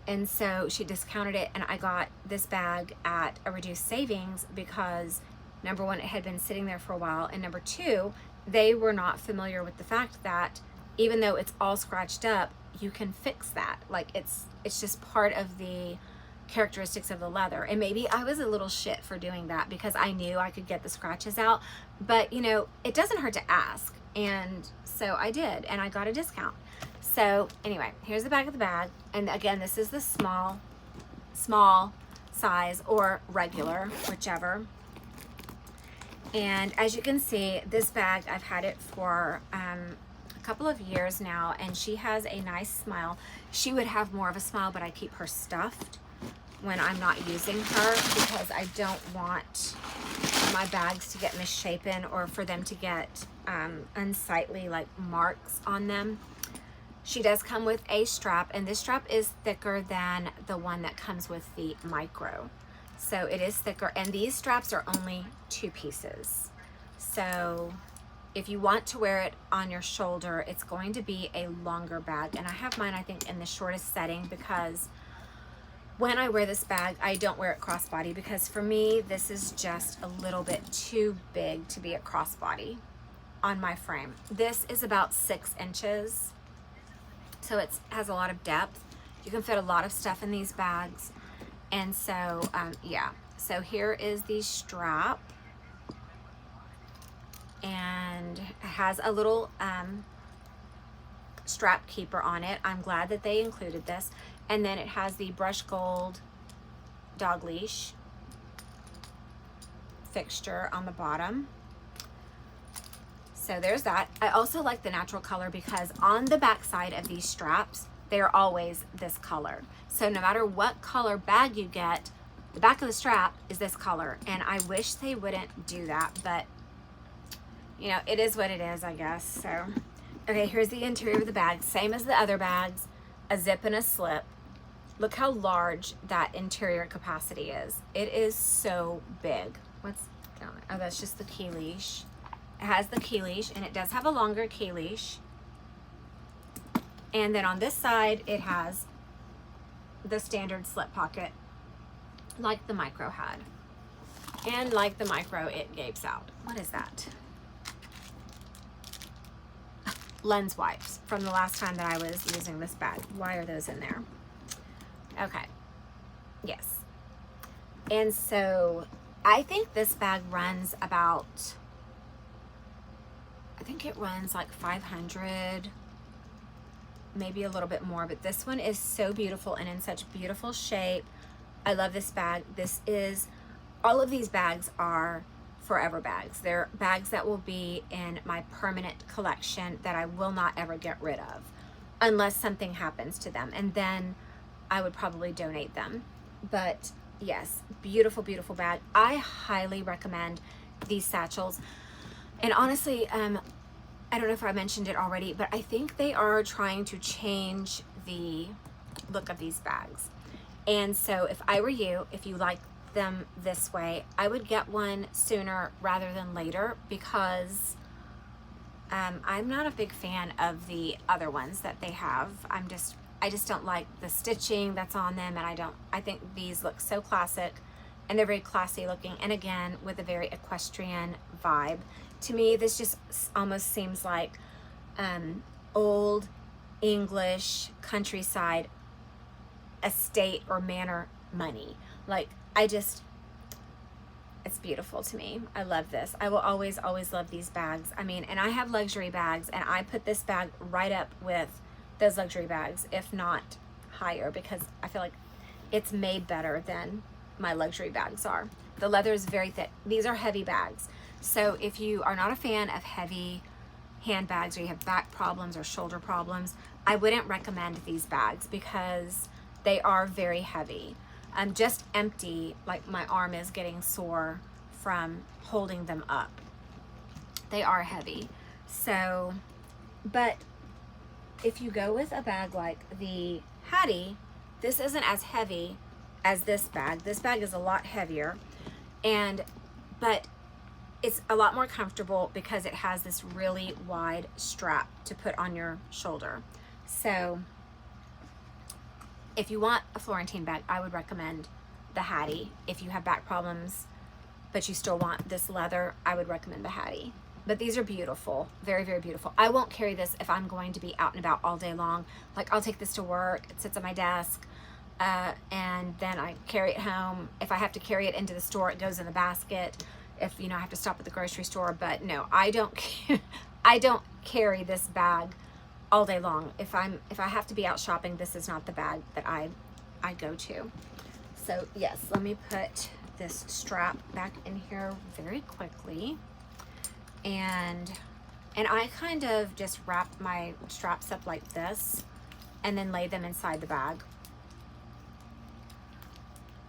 And so she discounted it, and I got this bag at a reduced savings because, number one, it had been sitting there for a while, and number two, they were not familiar with the fact that even though it's all scratched up, you can fix that. Like, it's just part of the characteristics of the leather. And maybe I was a little shit for doing that because I knew I could get the scratches out, but you know, it doesn't hurt to ask. And so I did, and I got a discount. So anyway, here's the back of the bag. And again, this is the small size or regular, whichever. And as you can see, this bag, I've had it for a couple of years now, and she has a nice smile. She would have more of a smile, but I keep her stuffed when I'm not using her because I don't want my bags to get misshapen or for them to get unsightly like marks on them. She does come with a strap, and this strap is thicker than the one that comes with the micro. So it is thicker, and these straps are only 2 pieces. So if you want to wear it on your shoulder, it's going to be a longer bag. And I have mine, I think, in the shortest setting because when I wear this bag, I don't wear it crossbody because for me, this is just a little bit too big to be a crossbody on my frame. This is about 6 inches. So it has a lot of depth. You can fit a lot of stuff in these bags. And so, yeah. So here is the strap. And it has a little strap keeper on it. I'm glad that they included this. And then it has the brushed gold dog leash fixture on the bottom. So there's that. I also like the natural color because on the back side of these straps, they're always this color. So no matter what color bag you get, the back of the strap is this color. And I wish they wouldn't do that, but you know, it is what it is, I guess. So, okay, here's the interior of the bag. Same as the other bags, a zip and a slip. Look how large that interior capacity is. It is so big. What's down there? Oh, that's just the key leash. It has the key leash, and it does have a longer key leash. And then on this side, it has the standard slip pocket, like the micro had. And like the micro, it gapes out. What is that? Lens wipes from the last time that I was using this bag. Why are those in there? Okay. Yes. And so I think this bag runs about, I think it runs like 500 maybe a little bit more, but this one is so beautiful and in such beautiful shape. I love this bag. All of these bags are forever bags. They're bags that will be in my permanent collection that I will not ever get rid of unless something happens to them, and then I would probably donate them. But yes, beautiful, beautiful bag. I highly recommend these satchels. And honestly, I don't know if I mentioned it already, but I think they are trying to change the look of these bags. And so if I were you, if you like them this way, I would get one sooner rather than later, because I'm not a big fan of the other ones that they have. I just don't like the stitching that's on them, and I think these look so classic, and they're very classy looking, and again with a very equestrian vibe. To me, this just almost seems like old English countryside estate or manor money. Like, it's beautiful to me. I love this. I will always, always love these bags. I mean, and I have luxury bags, and I put this bag right up with those luxury bags, if not higher, because I feel like it's made better than my luxury bags are. The leather is very thick. These are heavy bags. So if you are not a fan of heavy handbags, or you have back problems or shoulder problems, I wouldn't recommend these bags because they are very heavy. Just empty, like my arm is getting sore from holding them up. They are heavy. So, but if you go with a bag like the Hattie, this isn't as heavy as this bag. This bag is a lot heavier, but it's a lot more comfortable because it has this really wide strap to put on your shoulder. So if you want a Florentine bag, I would recommend the Hattie. If you have back problems, but you still want this leather, I would recommend the Hattie. But these are beautiful, very, very beautiful. I won't carry this if I'm going to be out and about all day long. Like, I'll take this to work, it sits on my desk, and then I carry it home. If I have to carry it into the store, it goes in the basket. If, I have to stop at the grocery store, but no, I don't carry this bag all day long. If I have to be out shopping, this is not the bag that I go to. So yes, let me put this strap back in here very quickly. And I kind of just wrap my straps up like this and then lay them inside the bag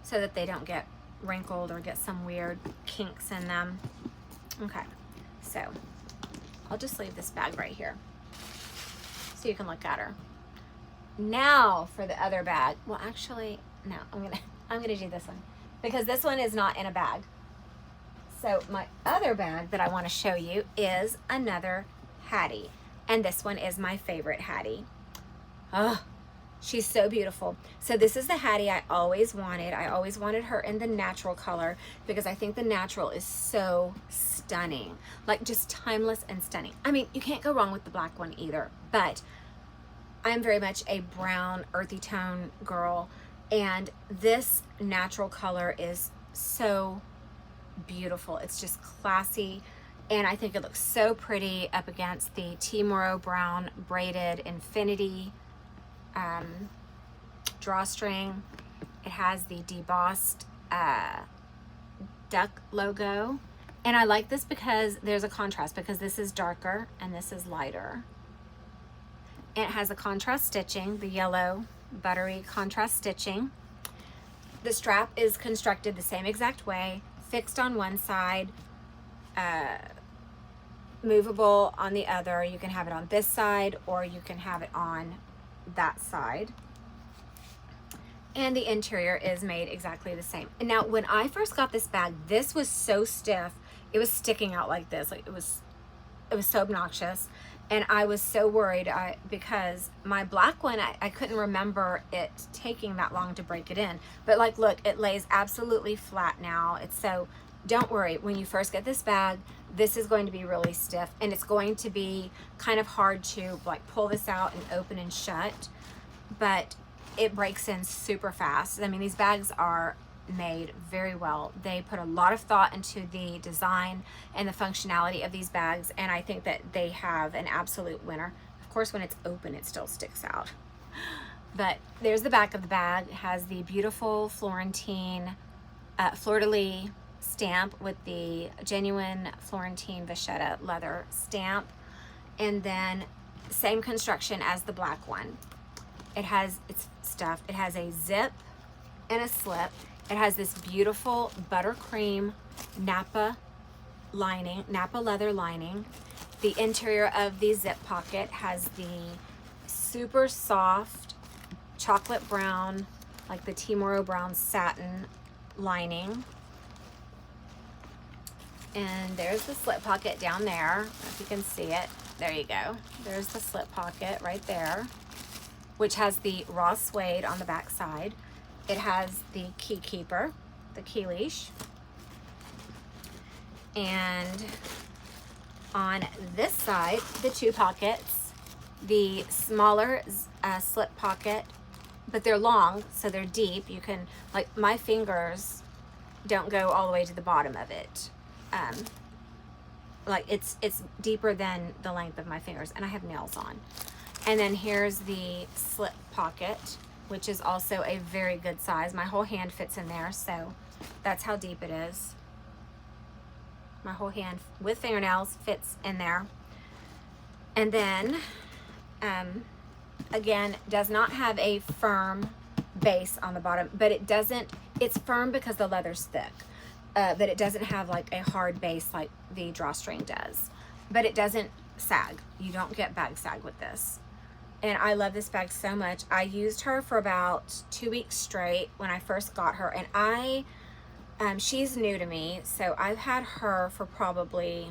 so that they don't get wrinkled or get some weird kinks in them. Okay, so I'll just leave this bag right here so you can look at her. Now for the other bag. Well, actually, no, I'm gonna do this one because this one is not in a bag. So my other bag that I want to show you is another Hattie, and this one is my favorite Hattie. Oh, she's so beautiful. So this is the Hattie I always wanted. I always wanted her in the natural color because I think the natural is so stunning, like just timeless and stunning. I mean, you can't go wrong with the black one either, but I'm very much a brown, earthy tone girl, and this natural color is so beautiful. It's just classy, and I think it looks so pretty up against the Timoro brown braided infinity drawstring. It has the debossed duck logo, and I like this because there's a contrast, because this is darker and this is lighter. And it has the contrast stitching, the yellow buttery contrast stitching. The strap is constructed the same exact way, fixed on one side, movable on the other. You can have it on this side or you can have it on that side. And the interior is made exactly the same. And now when I first got this bag, this was so stiff. It was sticking out like this. Like it was so obnoxious. And I was so worried because my black one, I couldn't remember it taking that long to break it in. But like, look, it lays absolutely flat now. So don't worry, when you first get this bag, this is going to be really stiff, and it's going to be kind of hard to like pull this out and open and shut, but it breaks in super fast. I mean, these bags are made very well. They put a lot of thought into the design and the functionality of these bags, and I think that they have an absolute winner. Of course, when it's open, it still sticks out. But there's the back of the bag. It has the beautiful Florentine fleur-de-lis stamp with the genuine Florentine vachetta leather stamp. And then same construction as the black one. It has, it's stuffed. It has a zip and a slip. It has this beautiful buttercream Napa lining, Napa leather lining. The interior of the zip pocket has the super soft chocolate brown, like the Timoro brown satin lining. And there's the slip pocket down there. I don't know if you can see it. There you go. There's the slip pocket right there, which has the raw suede on the back side. It has the key keeper, the key leash. And on this side, the two pockets, the smaller slip pocket, but they're long, so they're deep. You can, like, my fingers don't go all the way to the bottom of it. Like it's deeper than the length of my fingers, and I have nails on. And then here's the slip pocket, which is also a very good size. My whole hand fits in there, so that's how deep it is. My whole hand with fingernails fits in there. And then, again, does not have a firm base on the bottom, but it doesn't, it's firm because the leather's thick. But it doesn't have like a hard base like the drawstring does. But it doesn't sag. You don't get bag sag with this. And I love this bag so much. I used her for about 2 weeks straight when I first got her. And she's new to me, so I've had her for probably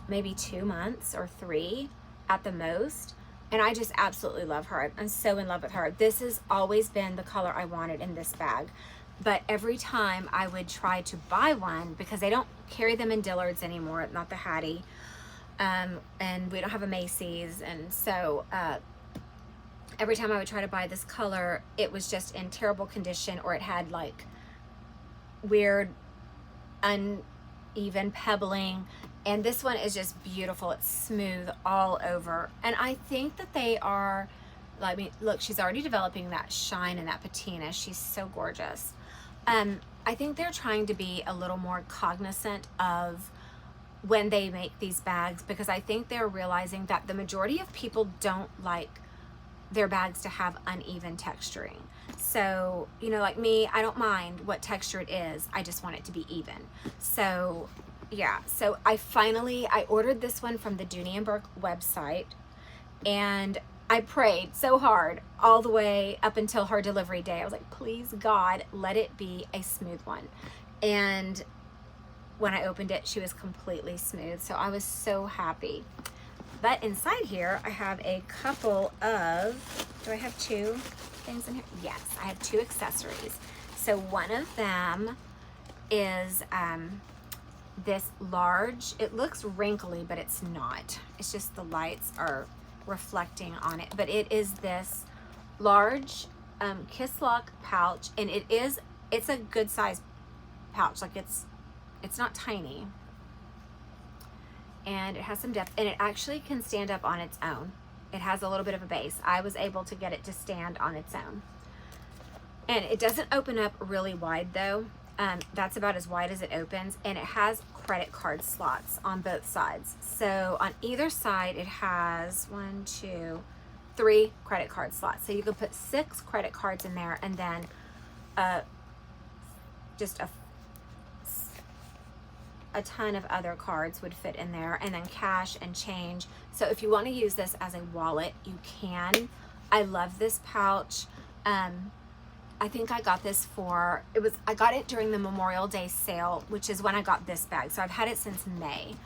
maybe 2 months or 3 at the most. And I just absolutely love her. I'm so in love with her. This has always been the color I wanted in this bag. But every time I would try to buy one, because they don't carry them in Dillard's anymore, not the Hattie, and we don't have a Macy's. And so every time I would try to buy this color, it was just in terrible condition, or it had like weird, uneven pebbling. And this one is just beautiful. It's smooth all over. And I think that they are, I mean, look, she's already developing that shine and that patina. She's so gorgeous. I think they're trying to be a little more cognizant of when they make these bags, because I think they're realizing that the majority of people don't like their bags to have uneven texturing. So, you know, like me, I don't mind what texture it is. I just want it to be even. So yeah, so I ordered this one from the Dooney Bourke website, and I prayed so hard all the way up until her delivery day. I was like, please God, let it be a smooth one. And when I opened it, she was completely smooth. So I was so happy. But inside here, I have a couple of, do I have 2 things in here? Yes, I have 2 accessories. So one of them is this large, it looks wrinkly, but it's not. It's just the lights are reflecting on it. But it is this large kiss lock pouch, and it's a good size pouch. Like it's not tiny. And it has some depth, and it actually can stand up on its own. It has a little bit of a base. I was able to get it to stand on its own. And it doesn't open up really wide though. That's about as wide as it opens, and it has credit card slots on both sides. So on either side, it has 1, 2, 3 credit card slots. So you can put 6 credit cards in there, and then just a ton of other cards would fit in there, and then cash and change. So if you want to use this as a wallet, you can. I love this pouch. I think I got this I got it during the Memorial Day sale, which is when I got this bag. So I've had it since May.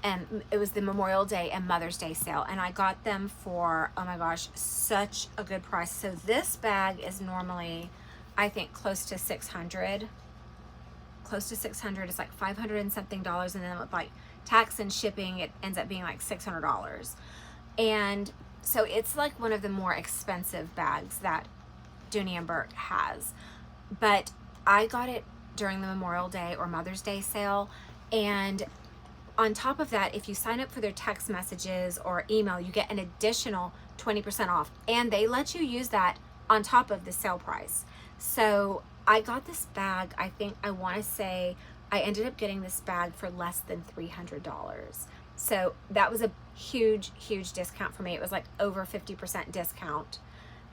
And it was the Memorial Day and Mother's Day sale. And I got them for, oh my gosh, such a good price. So this bag is normally, I think, close to $600. Close to $600. It's like 500 and something dollars. And then with like tax and shipping, it ends up being like $600. And so it's like one of the more expensive bags that Dooney Bourke has. But I got it during the Memorial Day or Mother's Day sale, and on top of that, if you sign up for their text messages or email, you get an additional 20% off, and they let you use that on top of the sale price. So I got this bag, I want to say I ended up getting this bag for less than $300. So that was a huge discount for me. It was like over 50% discount.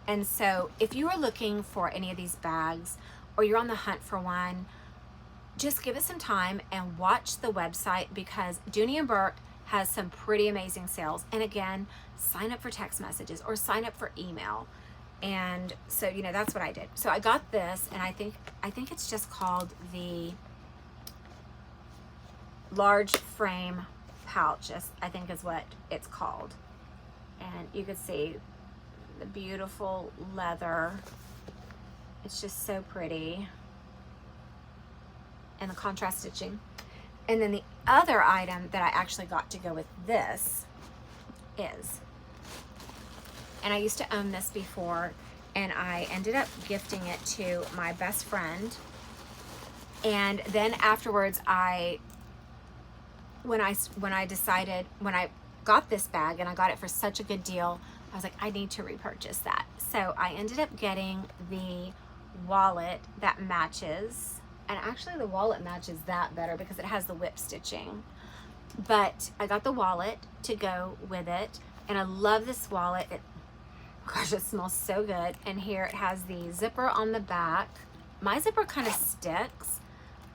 And so if you are looking for any of these bags, or you're on the hunt for one, just give it some time and watch the website, because Dooney Bourke has some pretty amazing sales. And again, sign up for text messages or sign up for email. And so, you know, that's what I did. So I got this, and I think it's just called the large frame pouch, I think is what it's called. And you can see the beautiful leather. It's just so pretty. And the contrast stitching. And then the other item that I actually got to go with this is, and I used to own this before, and I ended up gifting it to my best friend. And then afterwards, when I got this bag and I got it for such a good deal, I was like, I need to repurchase that. So I ended up getting the wallet that matches, and actually the wallet matches that better because it has the whip stitching. But I got the wallet to go with it, and I love this wallet. Gosh, it smells so good. And here it has the zipper on the back. My zipper kind of sticks,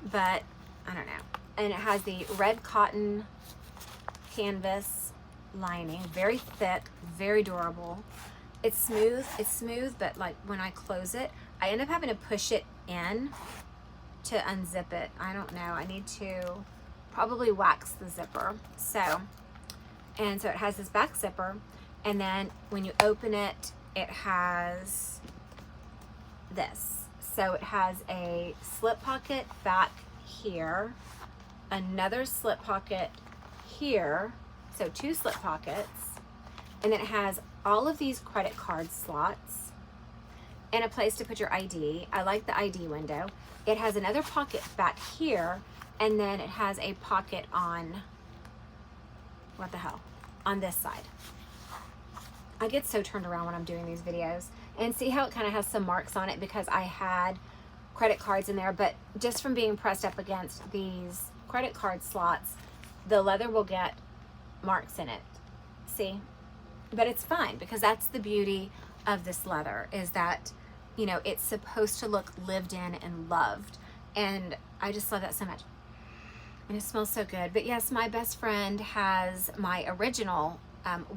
but I don't know. And it has the red cotton canvas lining, very thick, very durable. It's smooth, but like when I close it, I end up having to push it in to unzip it. I don't know, I need to probably wax the zipper. So it has this back zipper, and then when you open it, it has this. So it has a slip pocket back here, another slip pocket here, so 2 slip pockets, and it has all of these credit card slots and a place to put your ID. I like the ID window. It has another pocket back here, and then it has a pocket on, what the hell, on this side. I get so turned around when I'm doing these videos. And see how it kind of has some marks on it because I had credit cards in there, but just from being pressed up against these credit card slots, the leather will get marks in it. See? But it's fine, because that's the beauty of this leather, is that, you know, it's supposed to look lived in and loved. And I just love that so much. And it smells so good. But yes, my best friend has my original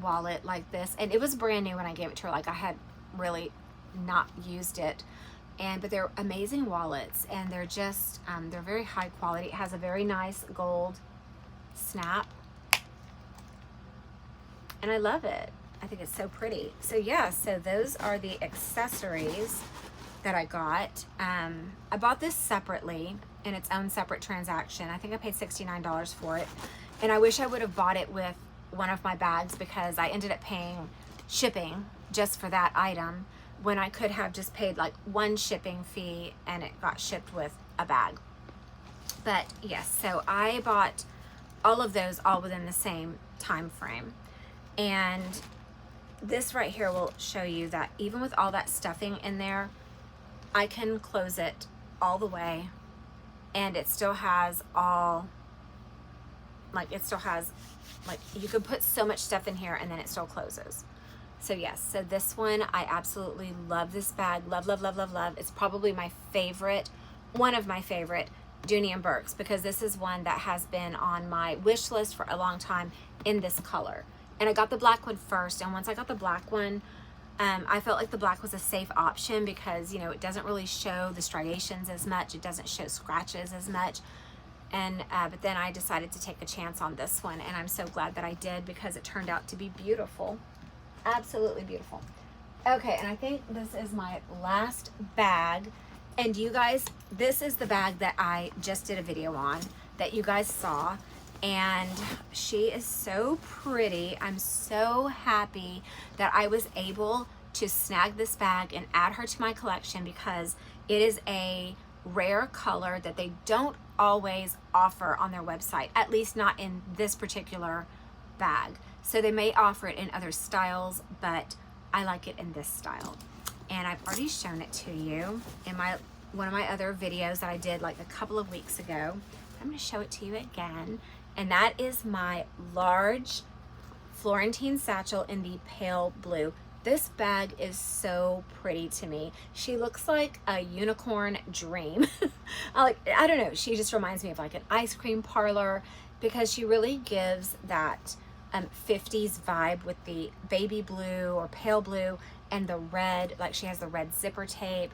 wallet like this, and it was brand new when I gave it to her. Like, I had really not used it, but they're amazing wallets, and they're just they're very high quality. It has a very nice gold snap, and I love it. I think it's so pretty. So yeah, so those are the accessories that I got. I bought this separately in its own separate transaction. I think I paid $69 for it, and I wish I would have bought it with one of my bags, because I ended up paying shipping just for that item when I could have just paid like one shipping fee and it got shipped with a bag. But yes, so I bought all of those all within the same time frame. And this right here will show you that even with all that stuffing in there, I can close it all the way, and it still has all, like, it still has, like, you could put so much stuff in here and then it still closes. So yes, so this one, I absolutely love this bag. Love, love, love, love, love. It's probably my favorite, one of my favorite Dooney Bourke's, because this is one that has been on my wish list for a long time in this color. And I got the black one first, and once I got the black one, I felt like the black was a safe option because, you know, it doesn't really show the striations as much. It doesn't show scratches as much. And but then I decided to take a chance on this one, and I'm so glad that I did, because it turned out to be beautiful. Absolutely beautiful. Okay, and I think this is my last bag. And you guys, this is the bag that I just did a video on that you guys saw. And she is so pretty. I'm so happy that I was able to snag this bag and add her to my collection, because it is a rare color that they don't always offer on their website, at least not in this particular bag. So they may offer it in other styles, but I like it in this style. And I've already shown it to you in one of my other videos that I did like a couple of weeks ago. I'm going to show it to you again. And that is my large Florentine satchel in the pale blue. This bag is so pretty to me. She looks like a unicorn dream. I don't know, she just reminds me of like an ice cream parlor, because she really gives that 50s vibe with the baby blue or pale blue and the red, like she has the red zipper tape.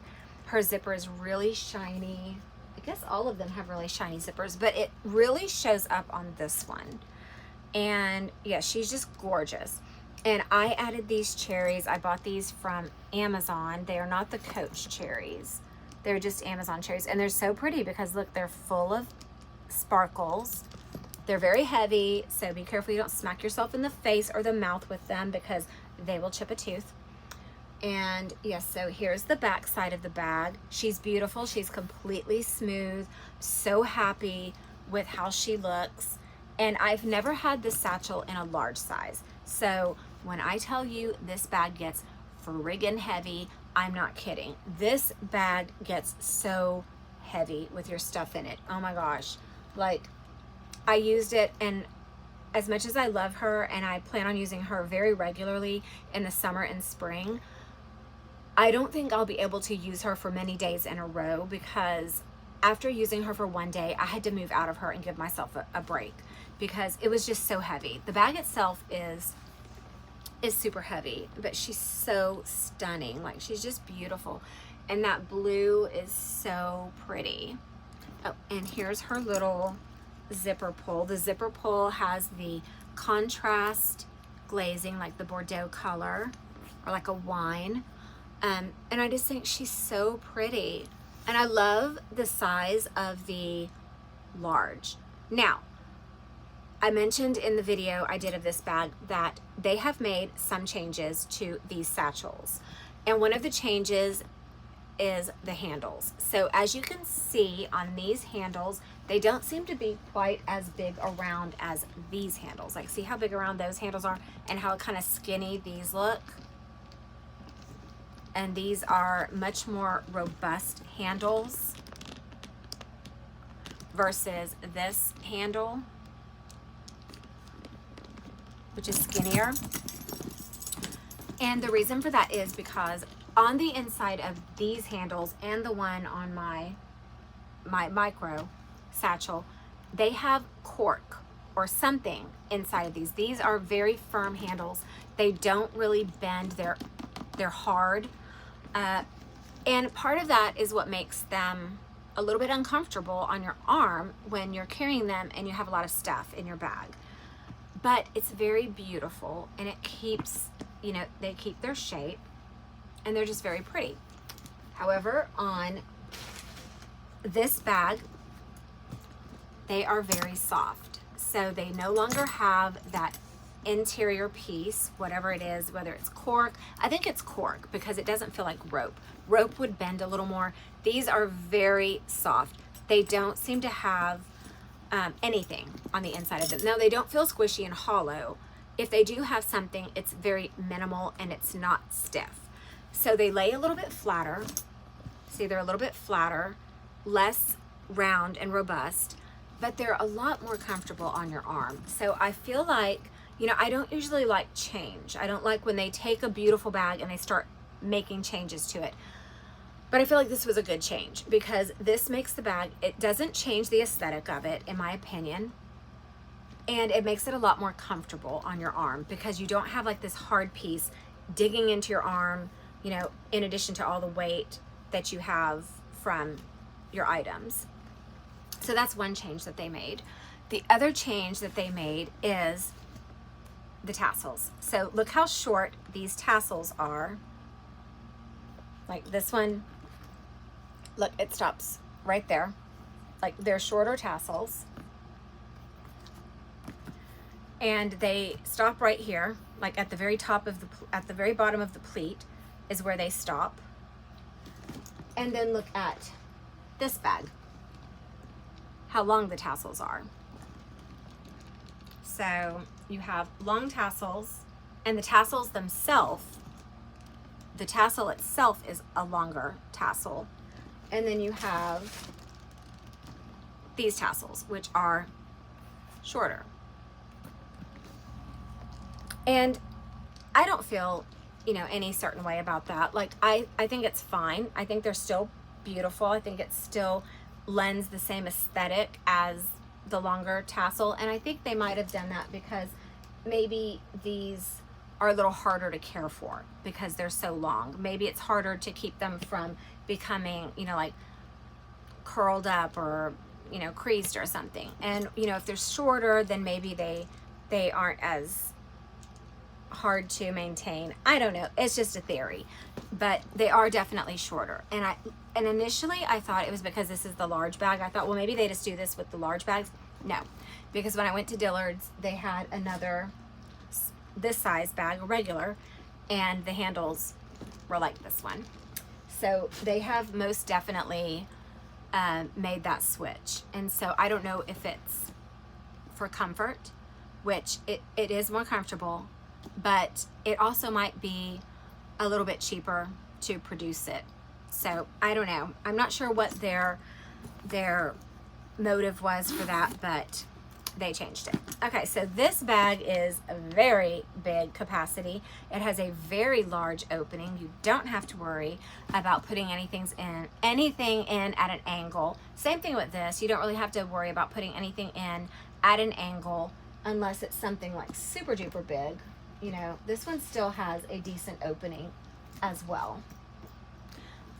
Her zipper is really shiny. I guess all of them have really shiny zippers, but it really shows up on this one. And yeah, she's just gorgeous. And I added these cherries. I bought these from Amazon. They are not the Coach cherries. They're just Amazon cherries. And they're so pretty because look, they're full of sparkles. They're very heavy, so be careful you don't smack yourself in the face or the mouth with them, because they will chip a tooth. And yes, so here's the back side of the bag. She's beautiful. She's completely smooth. So happy with how she looks. And I've never had this satchel in a large size. So when I tell you this bag gets friggin' heavy, I'm not kidding. This bag gets so heavy with your stuff in it. Oh my gosh. Like, I used it, and as much as I love her and I plan on using her very regularly in the summer and spring, I don't think I'll be able to use her for many days in a row, because after using her for one day, I had to move out of her and give myself a break, because it was just so heavy. The bag itself is super heavy, but she's so stunning. Like, she's just beautiful. And that blue is so pretty. Oh, and here's her little zipper pull. The zipper pull has the contrast glazing, like the Bordeaux color, or like a wine. And I just think she's so pretty. And I love the size of the large. Now, I mentioned in the video I did of this bag that they have made some changes to these satchels. And one of the changes is the handles. So as you can see on these handles, they don't seem to be quite as big around as these handles. Like, see how big around those handles are and how kind of skinny these look? And these are much more robust handles versus this handle, which is skinnier. And the reason for that is because on the inside of these handles and the one on my micro satchel, they have cork or something inside of these. These are very firm handles. They don't really bend. They're hard. And part of that is what makes them a little bit uncomfortable on your arm when you're carrying them and you have a lot of stuff in your bag. But it's very beautiful, and it keeps, you know, they keep their shape, and they're just very pretty. However, on this bag, they are very soft. So they no longer have that interior piece, whatever it is, whether it's cork. I think it's cork because it doesn't feel like rope. Rope would bend a little more. These are very soft. They don't seem to have anything on the inside of them. Now, they don't feel squishy and hollow. If they do have something, it's very minimal and it's not stiff. So they lay a little bit flatter. See, they're a little bit flatter, less round and robust, but they're a lot more comfortable on your arm. So I feel like, you know, I don't usually like change. I don't like when they take a beautiful bag and they start making changes to it. But I feel like this was a good change, because this makes the bag, it doesn't change the aesthetic of it, in my opinion. And it makes it a lot more comfortable on your arm, because you don't have like this hard piece digging into your arm, you know, in addition to all the weight that you have from your items. So that's one change that they made. The other change that they made is the tassels. So look how short these tassels are. Like this one, look, it stops right there. Like, they're shorter tassels. And they stop right here, like at the very top of at the very bottom of the pleat is where they stop. And then look at this bag. how long the tassels are. So you have long tassels, and the tassels themselves, the tassel itself is a longer tassel. And then you have these tassels, which are shorter. And I don't feel, you know, any certain way about that. Like, I think it's fine. I think they're still beautiful. I think it still lends the same aesthetic as the longer tassel. And I think they might have done that because maybe these are a little harder to care for because they're so long. Maybe it's harder to keep them from becoming, you know, like curled up or, you know, creased or something. And, you know, if they're shorter, then maybe they aren't as hard to maintain. I don't know. It's just a theory, but they are definitely shorter. And initially I thought it was because this is the large bag. I thought, well, maybe they just do this with the large bags. No, because when I went to Dillard's, they had another this size bag, a regular, and the handles were like this one. So they have most definitely made that switch. And so I don't know if it's for comfort, which it is more comfortable, but it also might be a little bit cheaper to produce it. So I don't know. I'm not sure what their motive was for that, but they changed it. Okay, so this bag is a very big capacity. It has a very large opening. You don't have to worry about putting anything in at an angle. Same thing with this. You don't really have to worry about putting anything in at an angle unless it's something like super duper big. You know, this one still has a decent opening as well.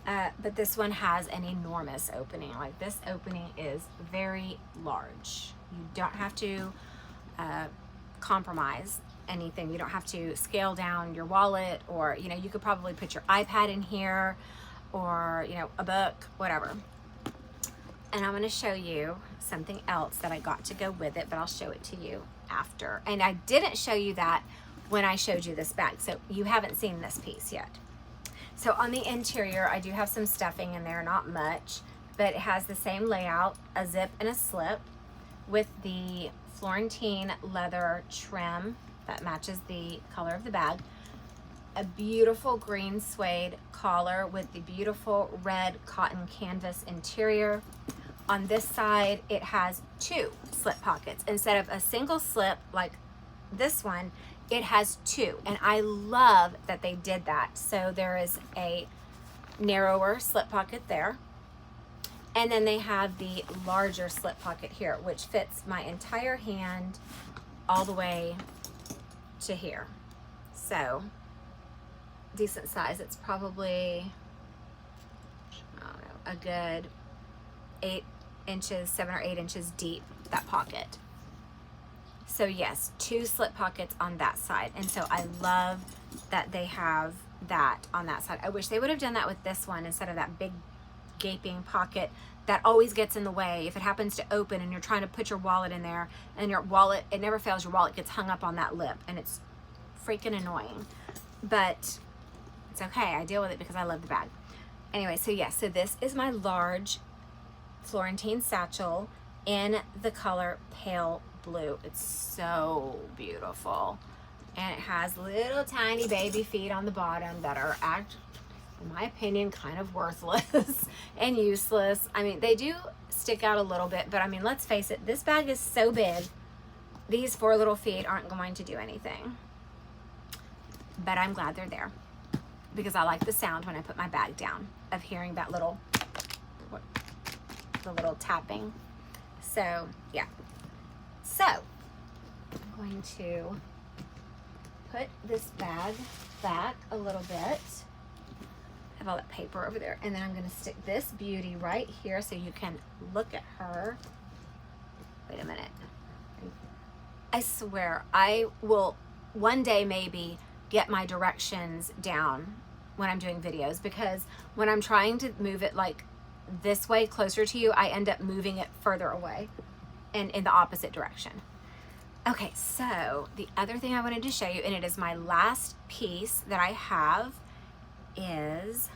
But this one has an enormous opening. Like, this opening is very large. You don't have to compromise anything. You don't have to scale down your wallet, or, you know, you could probably put your iPad in here, or, you know, a book, whatever. And I'm going to show you something else that I got to go with it, but I'll show it to you after. And I didn't show you that when I showed you this bag, so you haven't seen this piece yet. So on the interior, I do have some stuffing in there, not much, but it has the same layout, a zip and a slip, with the Florentine leather trim that matches the color of the bag, a beautiful green suede collar with the beautiful red cotton canvas interior. On this side, it has two slip pockets. Instead of a single slip like this one, it has two, and I love that they did that. So there is a narrower slip pocket there, and then they have the larger slip pocket here, which fits my entire hand all the way to here. So decent size. It's probably, I don't know, a good 8 inches, 7 or 8 inches deep, that pocket. So yes, two slip pockets on that side. And so I love that they have that on that side. I wish they would have done that with this one instead of that big gaping pocket that always gets in the way. If it happens to open and you're trying to put your wallet in there, and your wallet, it never fails, your wallet gets hung up on that lip, and it's freaking annoying. But it's okay, I deal with it because I love the bag. Anyway, so yes, so this is my large Florentine satchel in the color pale blue. It's so beautiful, and it has little tiny baby feet on the bottom that are, in my opinion, kind of worthless and useless. I mean, they do stick out a little bit, but I mean, let's face it, this bag is so big, these 4 little feet aren't going to do anything. But I'm glad they're there, because I like the sound when I put my bag down of hearing that little, the little tapping. So yeah. So I'm going to put this bag back a little bit. I have all that paper over there. And then I'm going to stick this beauty right here so you can look at her. Wait a minute. I swear I will one day maybe get my directions down when I'm doing videos, because when I'm trying to move it like this way closer to you, I end up moving it further away and in the opposite direction. Okay, so the other thing I wanted to show you, and it is my last piece that I have, is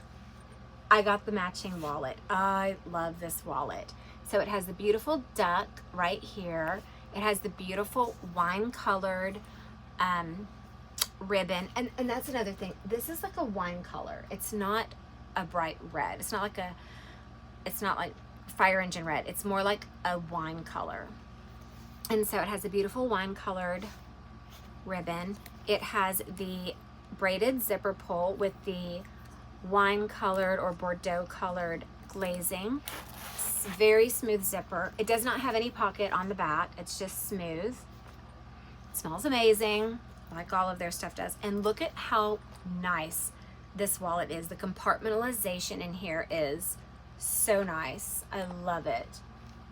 I got the matching wallet. I love this wallet. So it has the beautiful duck right here. It has the beautiful wine colored ribbon. And that's another thing. This is like a wine color. It's not a bright red. It's not like fire engine red. It's more like a wine color. And so it has a beautiful wine colored ribbon. It has the braided zipper pull with the wine colored or Bordeaux colored glazing. It's very smooth zipper. It does not have any pocket on the back. It's just smooth. It smells amazing, like all of their stuff does. And look at how nice this wallet is. The compartmentalization in here is so nice. I love it.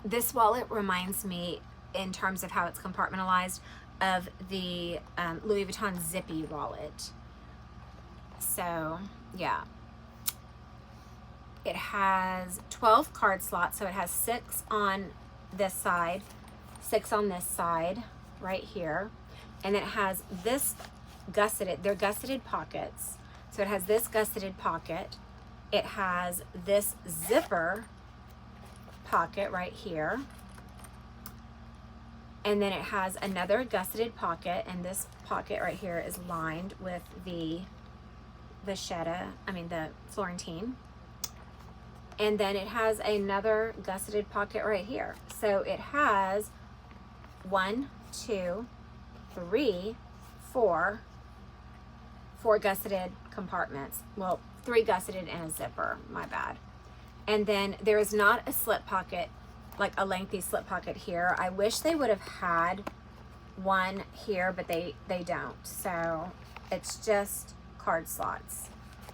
This wallet reminds me, in terms of how it's compartmentalized, of the Louis Vuitton Zippy wallet. So yeah, it has 12 card slots, so it has 6 on this side, 6 on this side right here, and it has this gusseted, they're gusseted pockets. So it has this gusseted pocket. It has this zipper pocket right here. And then it has another gusseted pocket, and this pocket right here is lined with the Florentine. And then it has another gusseted pocket right here. So it has 1, 2, 3, 4 gusseted compartments. Well, 3 gusseted and a zipper, my bad. And then there is not a slip pocket, like a lengthy slip pocket here. I wish they would have had one here, but they don't. So it's just card slots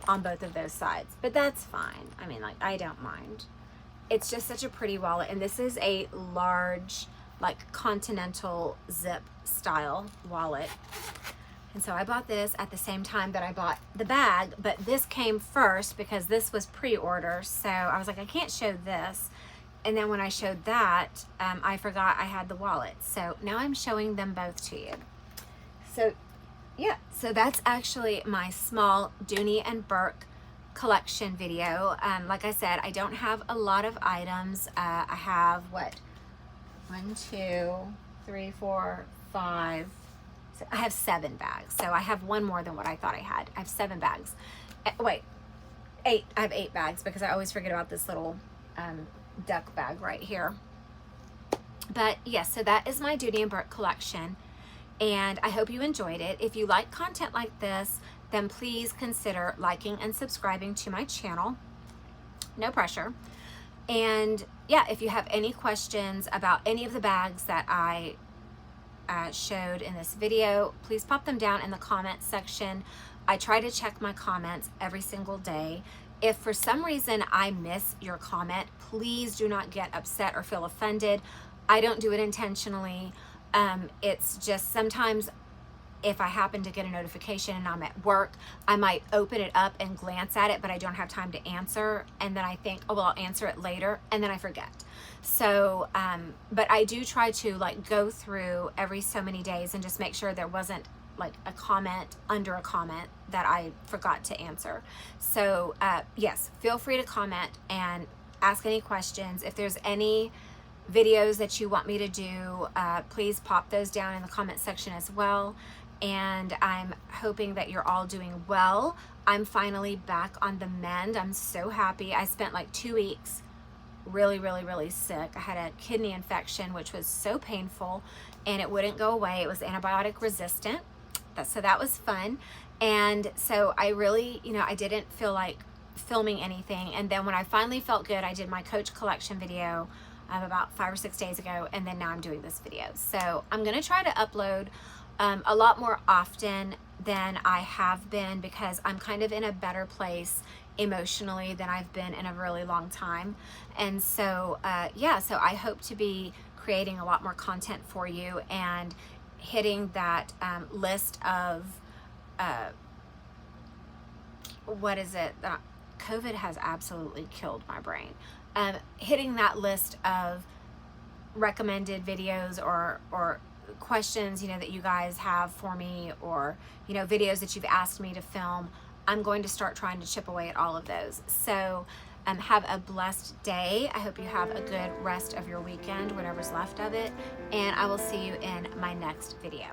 on both of those sides, but that's fine. I mean, like, I don't mind. It's just such a pretty wallet. And this is a large, like, continental zip style wallet. And so I bought this at the same time that I bought the bag, but this came first because this was pre-order. So I was like, I can't show this. And then when I showed that, I forgot I had the wallet. So now I'm showing them both to you. So yeah, so that's actually my small Dooney and Bourke collection video. Like I said, I don't have a lot of items. I have what? 1, 2, 3, 4, 5. So I have 7 bags. So I have one more than what I thought I had. I have 7 bags. Wait, 8. I have 8 bags because I always forget about this little duck bag right here. But yes, so that is my Dooney and Bourke collection. And I hope you enjoyed it. If you like content like this, then please consider liking and subscribing to my channel. No pressure. And yeah, if you have any questions about any of the bags that I showed in this video, please pop them down in the comment section. I try to check my comments every single day. If for some reason I miss your comment, please do not get upset or feel offended. I don't do it intentionally. It's just sometimes if I happen to get a notification and I'm at work, I might open it up and glance at it, but I don't have time to answer. And then I think, oh, well, I'll answer it later. And then I forget. So, but I do try to like go through every so many days and just make sure there wasn't like a comment under a comment that I forgot to answer. So, yes, feel free to comment and ask any questions. If there's any videos that you want me to do, please pop those down in the comment section as well. And I'm hoping that you're all doing well. I'm finally back on the mend. I'm so happy. I spent like 2 weeks really sick. I had a kidney infection, which was so painful, and it wouldn't go away. It was antibiotic resistant. So that was fun. And so I really, I didn't feel like filming anything. And then when I finally felt good, I did my Coach collection video about 5 or 6 days ago, and then now I'm doing this video. So I'm gonna try to upload a lot more often than I have been, because I'm kind of in a better place emotionally than I've been in a really long time. And so yeah, so I hope to be creating a lot more content for you and hitting that list of what is it? COVID has absolutely killed my brain. Hitting that list of recommended videos or questions, that you guys have for me, or, videos that you've asked me to film. I'm going to start trying to chip away at all of those. So Have a blessed day. I hope you have a good rest of your weekend, whatever's left of it, and I will see you in my next video.